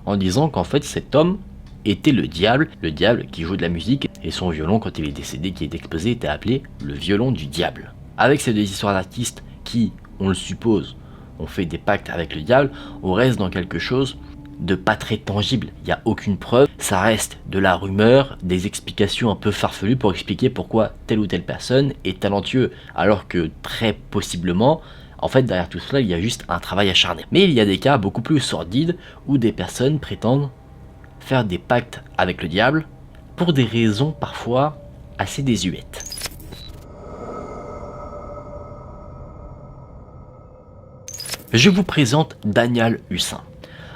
en disant qu'en fait cet homme était le diable qui joue de la musique, et son violon quand il est décédé, qui est exposé, était appelé le violon du diable. Avec ces deux histoires d'artistes qui, on le suppose, ont fait des pactes avec le diable, on reste dans quelque chose de pas très tangible. Il n'y a aucune preuve, ça reste de la rumeur, des explications un peu farfelues pour expliquer pourquoi telle ou telle personne est talentueux, alors que très possiblement, en fait derrière tout cela il y a juste un travail acharné. Mais il y a des cas beaucoup plus sordides où des personnes prétendent faire des pactes avec le diable pour des raisons parfois assez désuètes. Je vous présente Daniel Hussin,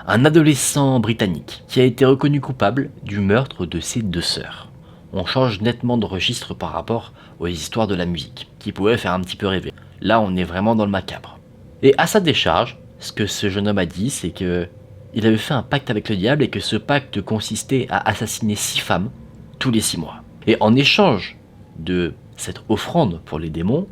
un adolescent britannique qui a été reconnu coupable du meurtre de ses deux sœurs. On change nettement de registre par rapport aux histoires de la musique, qui pouvaient faire un petit peu rêver. Là, on est vraiment dans le macabre. Et à sa décharge, ce que ce jeune homme a dit, c'est que il avait fait un pacte avec le diable et que ce pacte consistait à assassiner 6 femmes tous les 6 mois. Et en échange de cette offrande pour les démons,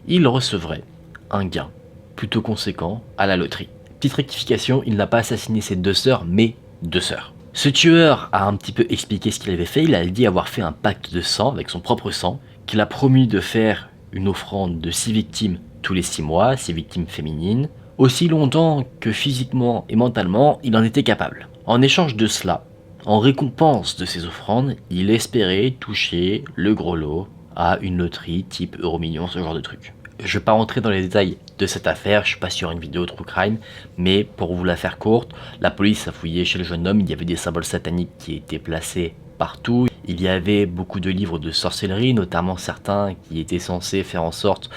il recevrait un gain plutôt conséquent à la loterie. Petite rectification, il n'a pas assassiné ses deux sœurs, mais 2 sœurs. Ce tueur a un petit peu expliqué ce qu'il avait fait, il a dit avoir fait un pacte de sang avec son propre sang, qu'il a promis de faire une offrande de 6 victimes tous les 6 mois, 6 victimes féminines, aussi longtemps que physiquement et mentalement il en était capable. En échange de cela, en récompense de ces offrandes, il espérait toucher le gros lot à une loterie type Euromillions, ce genre de truc. Je ne vais pas rentrer dans les détails de cette affaire, je suis pas sur une vidéo true crime, mais pour vous la faire courte, la police a fouillé chez le jeune homme, il y avait des symboles sataniques qui étaient placés partout, il y avait beaucoup de livres de sorcellerie, notamment certains qui étaient censés faire en sorte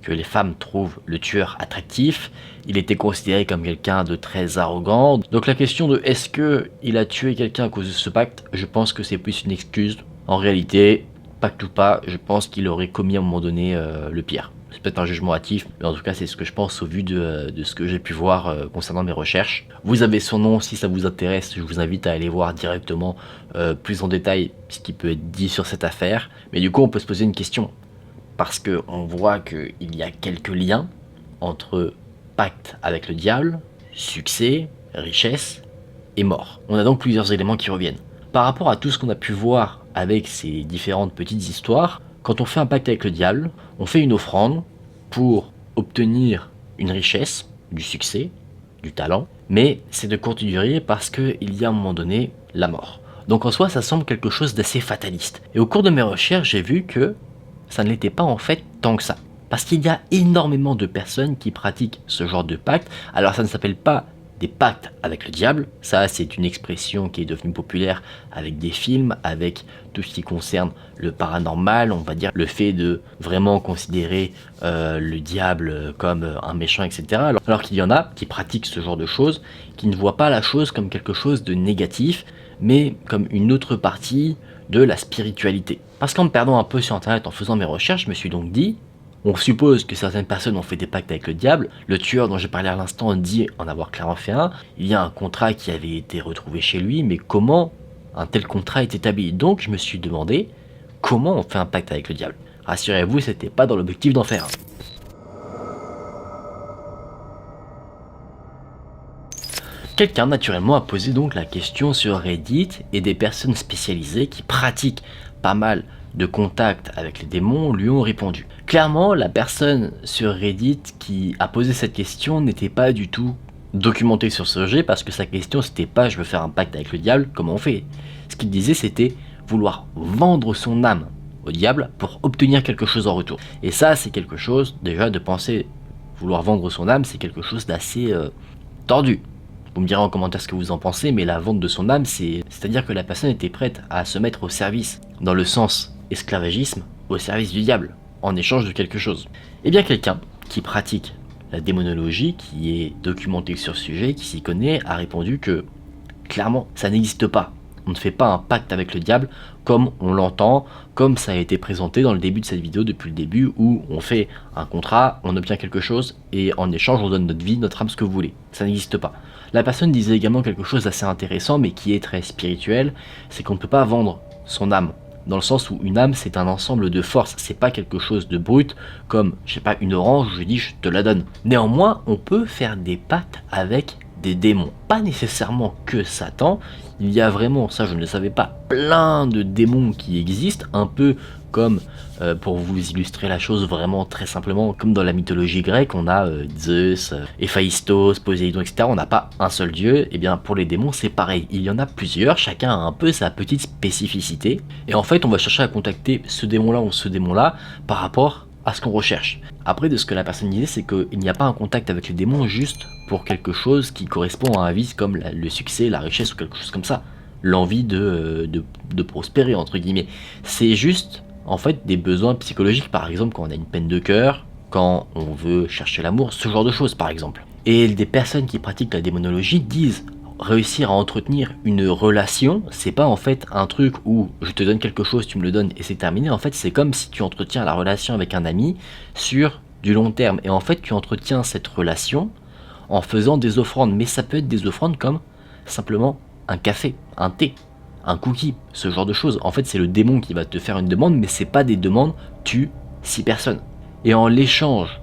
que les femmes trouvent le tueur attractif, il était considéré comme quelqu'un de très arrogant, donc la question de est-ce qu'il a tué quelqu'un à cause de ce pacte, je pense que c'est plus une excuse, en réalité, pacte ou pas, je pense qu'il aurait commis à un moment donné le pire. C'est peut-être un jugement hâtif, mais en tout cas c'est ce que je pense au vu de ce que j'ai pu voir concernant mes recherches. Vous avez son nom, si ça vous intéresse, je vous invite à aller voir directement plus en détail ce qui peut être dit sur cette affaire. Mais du coup on peut se poser une question, parce qu'on voit qu'il y a quelques liens entre pacte avec le diable, succès, richesse et mort. On a donc plusieurs éléments qui reviennent. Par rapport à tout ce qu'on a pu voir avec ces différentes petites histoires, quand on fait un pacte avec le diable, on fait une offrande pour obtenir une richesse, du succès, du talent, mais c'est de courte durée parce qu'il y a à un moment donné la mort. Donc en soi, ça semble quelque chose d'assez fataliste. Et au cours de mes recherches, j'ai vu que ça ne l'était pas en fait tant que ça. Parce qu'il y a énormément de personnes qui pratiquent ce genre de pacte. Alors ça ne s'appelle pas des pactes avec le diable, ça c'est une expression qui est devenue populaire avec des films, avec tout ce qui concerne le paranormal, on va dire le fait de vraiment considérer le diable comme un méchant, etc. Alors qu'il y en a qui pratiquent ce genre de choses, qui ne voient pas la chose comme quelque chose de négatif, mais comme une autre partie de la spiritualité. Parce qu'en me perdant un peu sur internet en faisant mes recherches, je me suis donc dit, on suppose que certaines personnes ont fait des pactes avec le diable, le tueur dont j'ai parlé à l'instant dit en avoir clairement fait un, il y a un contrat qui avait été retrouvé chez lui, mais comment un tel contrat est établi? Donc je me suis demandé, comment on fait un pacte avec le diable? Rassurez-vous, c'était pas dans l'objectif d'en faire un. Quelqu'un naturellement a posé donc la question sur Reddit et des personnes spécialisées qui pratiquent pas mal de contacts avec les démons lui ont répondu. Clairement, la personne sur Reddit qui a posé cette question n'était pas du tout documentée sur ce sujet parce que sa question c'était pas je veux faire un pacte avec le diable, comment on fait? Ce qu'il disait c'était vouloir vendre son âme au diable pour obtenir quelque chose en retour. Et ça c'est quelque chose, déjà de penser vouloir vendre son âme, c'est quelque chose d'assez tordu. Vous me direz en commentaire ce que vous en pensez, mais la vente de son âme, c'est-à-dire que la personne était prête à se mettre au service, dans le sens esclavagisme, au service du diable, en échange de quelque chose. Et bien quelqu'un qui pratique la démonologie, qui est documenté sur ce sujet, qui s'y connaît, a répondu que, clairement, ça n'existe pas. On ne fait pas un pacte avec le diable comme on l'entend, comme ça a été présenté dans le début de cette vidéo depuis le début, où on fait un contrat, on obtient quelque chose, et en échange on donne notre vie, notre âme, ce que vous voulez. Ça n'existe pas. La personne disait également quelque chose d'assez intéressant, mais qui est très spirituel, c'est qu'on ne peut pas vendre son âme. Dans le sens où une âme c'est un ensemble de forces, c'est pas quelque chose de brut, comme, je sais pas, une orange, je dis je te la donne. Néanmoins, on peut faire des pactes avec des démons. Pas nécessairement que Satan, il y a vraiment, ça je ne le savais pas, plein de démons qui existent, un peu comme, pour vous illustrer la chose vraiment très simplement, comme dans la mythologie grecque, on a Zeus, Héphaïstos, Poséidon, etc. On n'a pas un seul dieu, et bien pour les démons c'est pareil, il y en a plusieurs, chacun a un peu sa petite spécificité, et en fait on va chercher à contacter ce démon-là ou ce démon-là par rapport à ce qu'on recherche. Après, de ce que la personne disait, c'est qu'il n'y a pas un contact avec les démons juste pour quelque chose qui correspond à un vice comme le succès, la richesse ou quelque chose comme ça. L'envie de prospérer, entre guillemets. C'est juste, en fait, des besoins psychologiques, par exemple, quand on a une peine de cœur, quand on veut chercher l'amour, ce genre de choses, par exemple. Et des personnes qui pratiquent la démonologie disent réussir à entretenir une relation, c'est pas en fait un truc où je te donne quelque chose, tu me le donnes et c'est terminé. En fait, c'est comme si tu entretiens la relation avec un ami sur du long terme. Et en fait, tu entretiens cette relation en faisant des offrandes. Mais ça peut être des offrandes comme simplement un café, un thé, un cookie, ce genre de choses. En fait, c'est le démon qui va te faire une demande, mais c'est pas des demandes, tu 6 personnes. Et en l'échange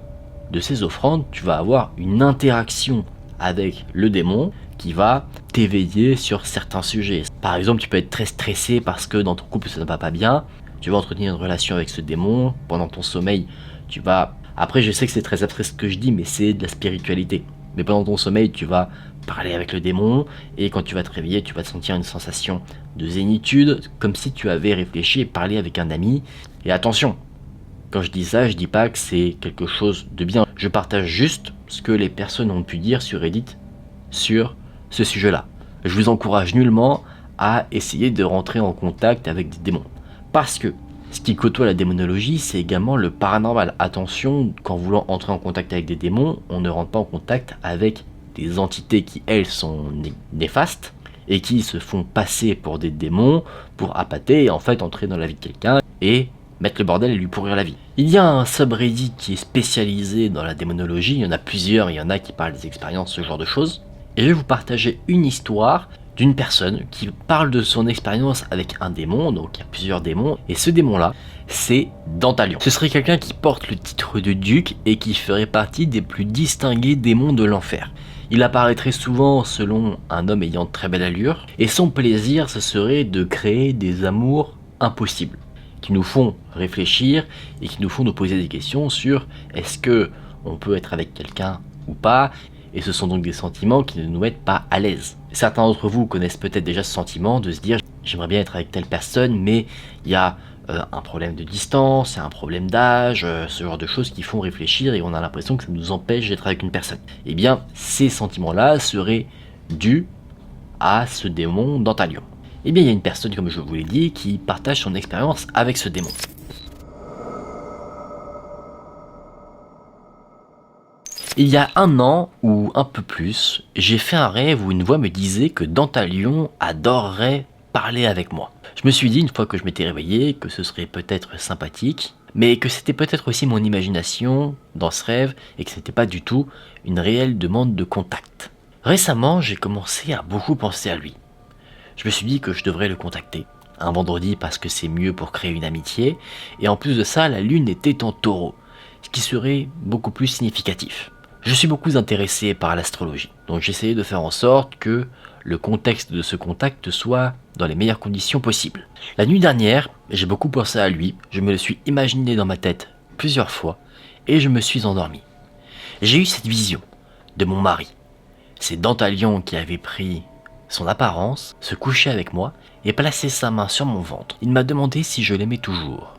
de ces offrandes, tu vas avoir une interaction avec le démon qui va t'éveiller sur certains sujets. Par exemple, tu peux être très stressé parce que dans ton couple ça ne va pas bien, tu vas entretenir une relation avec ce démon, pendant ton sommeil, tu vas... Après je sais que c'est très abstrait ce que je dis, mais c'est de la spiritualité. Mais pendant ton sommeil, tu vas parler avec le démon, et quand tu vas te réveiller, tu vas te sentir une sensation de zénitude, comme si tu avais réfléchi et parlé avec un ami. Et attention, Quand je dis ça, je dis pas que c'est quelque chose de bien. Je partage juste ce que les personnes ont pu dire sur Reddit sur ce sujet-là. Je vous encourage nullement à essayer de rentrer en contact avec des démons. Parce que ce qui côtoie la démonologie, c'est également le paranormal. Attention, qu'en voulant entrer en contact avec des démons, on ne rentre pas en contact avec des entités qui, elles, sont néfastes et qui se font passer pour des démons pour appâter et en fait entrer dans la vie de quelqu'un et mettre le bordel et lui pourrir la vie. Il y a un subreddit qui est spécialisé dans la démonologie, il y en a plusieurs, il y en a qui parlent des expériences, ce genre de choses. Et je vais vous partager une histoire d'une personne qui parle de son expérience avec un démon, donc il y a plusieurs démons, et ce démon-là, c'est Dantalion. Ce serait quelqu'un qui porte le titre de duc et qui ferait partie des plus distingués démons de l'enfer. Il apparaîtrait souvent selon un homme ayant de très belle allure, et son plaisir, ce serait de créer des amours impossibles, qui nous font réfléchir et qui nous font nous poser des questions sur est-ce que on peut être avec quelqu'un ou pas, et ce sont donc des sentiments qui ne nous mettent pas à l'aise. Certains d'entre vous connaissent peut-être déjà ce sentiment de se dire j'aimerais bien être avec telle personne, mais il y a un problème de distance, il y a un problème d'âge, ce genre de choses qui font réfléchir et on a l'impression que ça nous empêche d'être avec une personne. Eh bien, ces sentiments-là seraient dus à ce démon Dantalion. Eh bien, il y a une personne, comme je vous l'ai dit, qui partage son expérience avec ce démon. Il y a 1 an, ou un peu plus, j'ai fait un rêve où une voix me disait que Dantalion adorerait parler avec moi. Je me suis dit, une fois que je m'étais réveillé, que ce serait peut-être sympathique, mais que c'était peut-être aussi mon imagination dans ce rêve, et que ce n'était pas du tout une réelle demande de contact. Récemment, j'ai commencé à beaucoup penser à lui. Je me suis dit que je devrais le contacter, un vendredi parce que c'est mieux pour créer une amitié, et en plus de ça, la lune était en taureau, ce qui serait beaucoup plus significatif. Je suis beaucoup intéressé par l'astrologie, donc j'essayais de faire en sorte que le contexte de ce contact soit dans les meilleures conditions possibles. La nuit dernière, j'ai beaucoup pensé à lui, je me le suis imaginé dans ma tête plusieurs fois, et je me suis endormi. J'ai eu cette vision de mon mari. C'est Dantalion qui avait pris son apparence, se couchait avec moi, et placé sa main sur mon ventre. Il m'a demandé si je l'aimais toujours.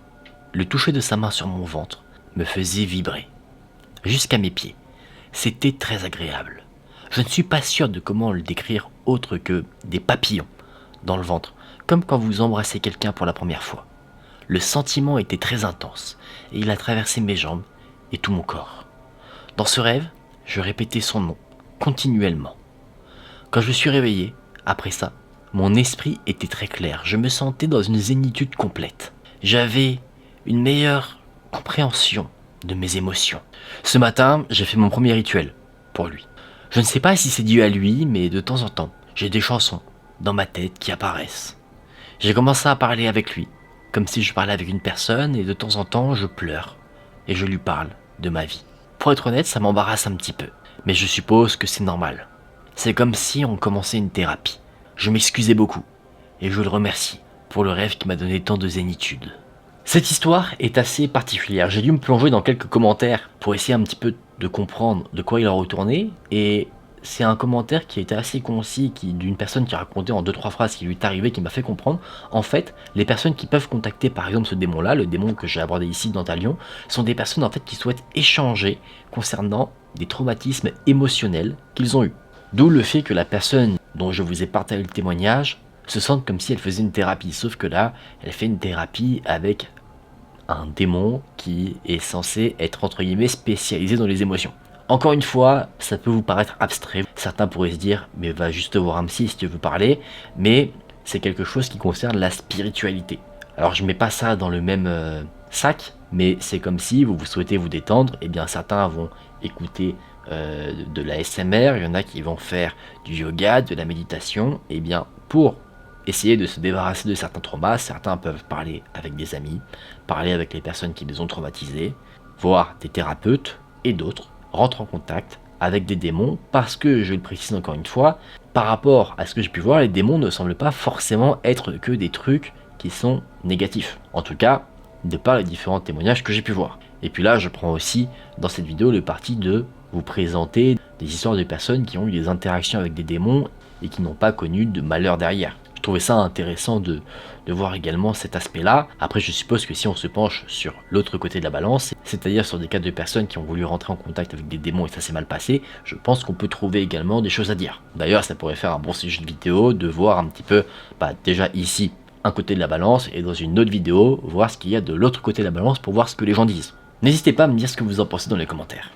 Le toucher de sa main sur mon ventre me faisait vibrer, jusqu'à mes pieds. C'était très agréable. Je ne suis pas sûr de comment le décrire autre que des papillons dans le ventre, comme quand vous embrassez quelqu'un pour la première fois. Le sentiment était très intense, et il a traversé mes jambes et tout mon corps. Dans ce rêve, je répétais son nom, continuellement. Quand je me suis réveillé, après ça, mon esprit était très clair, je me sentais dans une zénitude complète. J'avais une meilleure compréhension de mes émotions. Ce matin, j'ai fait mon premier rituel pour lui. Je ne sais pas si c'est dû à lui, mais de temps en temps, j'ai des chansons dans ma tête qui apparaissent. J'ai commencé à parler avec lui, comme si je parlais avec une personne, et de temps en temps, je pleure et je lui parle de ma vie. Pour être honnête, ça m'embarrasse un petit peu, mais je suppose que c'est normal. C'est comme si on commençait une thérapie. Je m'excusais beaucoup, et je le remercie pour le rêve qui m'a donné tant de zénitude. Cette histoire est assez particulière. J'ai dû me plonger dans quelques commentaires pour essayer un petit peu de comprendre de quoi il en retournait, et c'est un commentaire qui était assez concis, d'une personne qui racontait en 2-3 phrases qui lui est arrivé, qui m'a fait comprendre. En fait, les personnes qui peuvent contacter par exemple ce démon-là, le démon que j'ai abordé ici dans Dantalion, sont des personnes en fait qui souhaitent échanger concernant des traumatismes émotionnels qu'ils ont eus. D'où le fait que la personne dont je vous ai partagé le témoignage se sente comme si elle faisait une thérapie, sauf que là, elle fait une thérapie avec un démon qui est censé être entre guillemets spécialisé dans les émotions. Encore une fois, ça peut vous paraître abstrait, certains pourraient se dire mais va juste voir un psy si tu veux parler, mais c'est quelque chose qui concerne la spiritualité. Alors je mets pas ça dans le même sac, mais c'est comme si vous souhaitez vous détendre, et bien certains vont écouter de la SMR, il y en a qui vont faire du yoga, de la méditation, et bien pour essayer de se débarrasser de certains traumas, certains peuvent parler avec des amis, parler avec les personnes qui les ont traumatisés, voir des thérapeutes, et d'autres rentrent en contact avec des démons, parce que, je le précise encore une fois, par rapport à ce que j'ai pu voir, les démons ne semblent pas forcément être que des trucs qui sont négatifs. En tout cas, de par les différents témoignages que j'ai pu voir. Et puis là, je prends aussi dans cette vidéo le parti de vous présenter des histoires de personnes qui ont eu des interactions avec des démons et qui n'ont pas connu de malheur derrière. Je trouvais ça intéressant de voir également cet aspect-là. Après, je suppose que si on se penche sur l'autre côté de la balance, c'est-à-dire sur des cas de personnes qui ont voulu rentrer en contact avec des démons et ça s'est mal passé, je pense qu'on peut trouver également des choses à dire. D'ailleurs, ça pourrait faire un bon sujet de vidéo de voir un petit peu, déjà ici, un côté de la balance, et dans une autre vidéo, voir ce qu'il y a de l'autre côté de la balance pour voir ce que les gens disent. N'hésitez pas à me dire ce que vous en pensez dans les commentaires.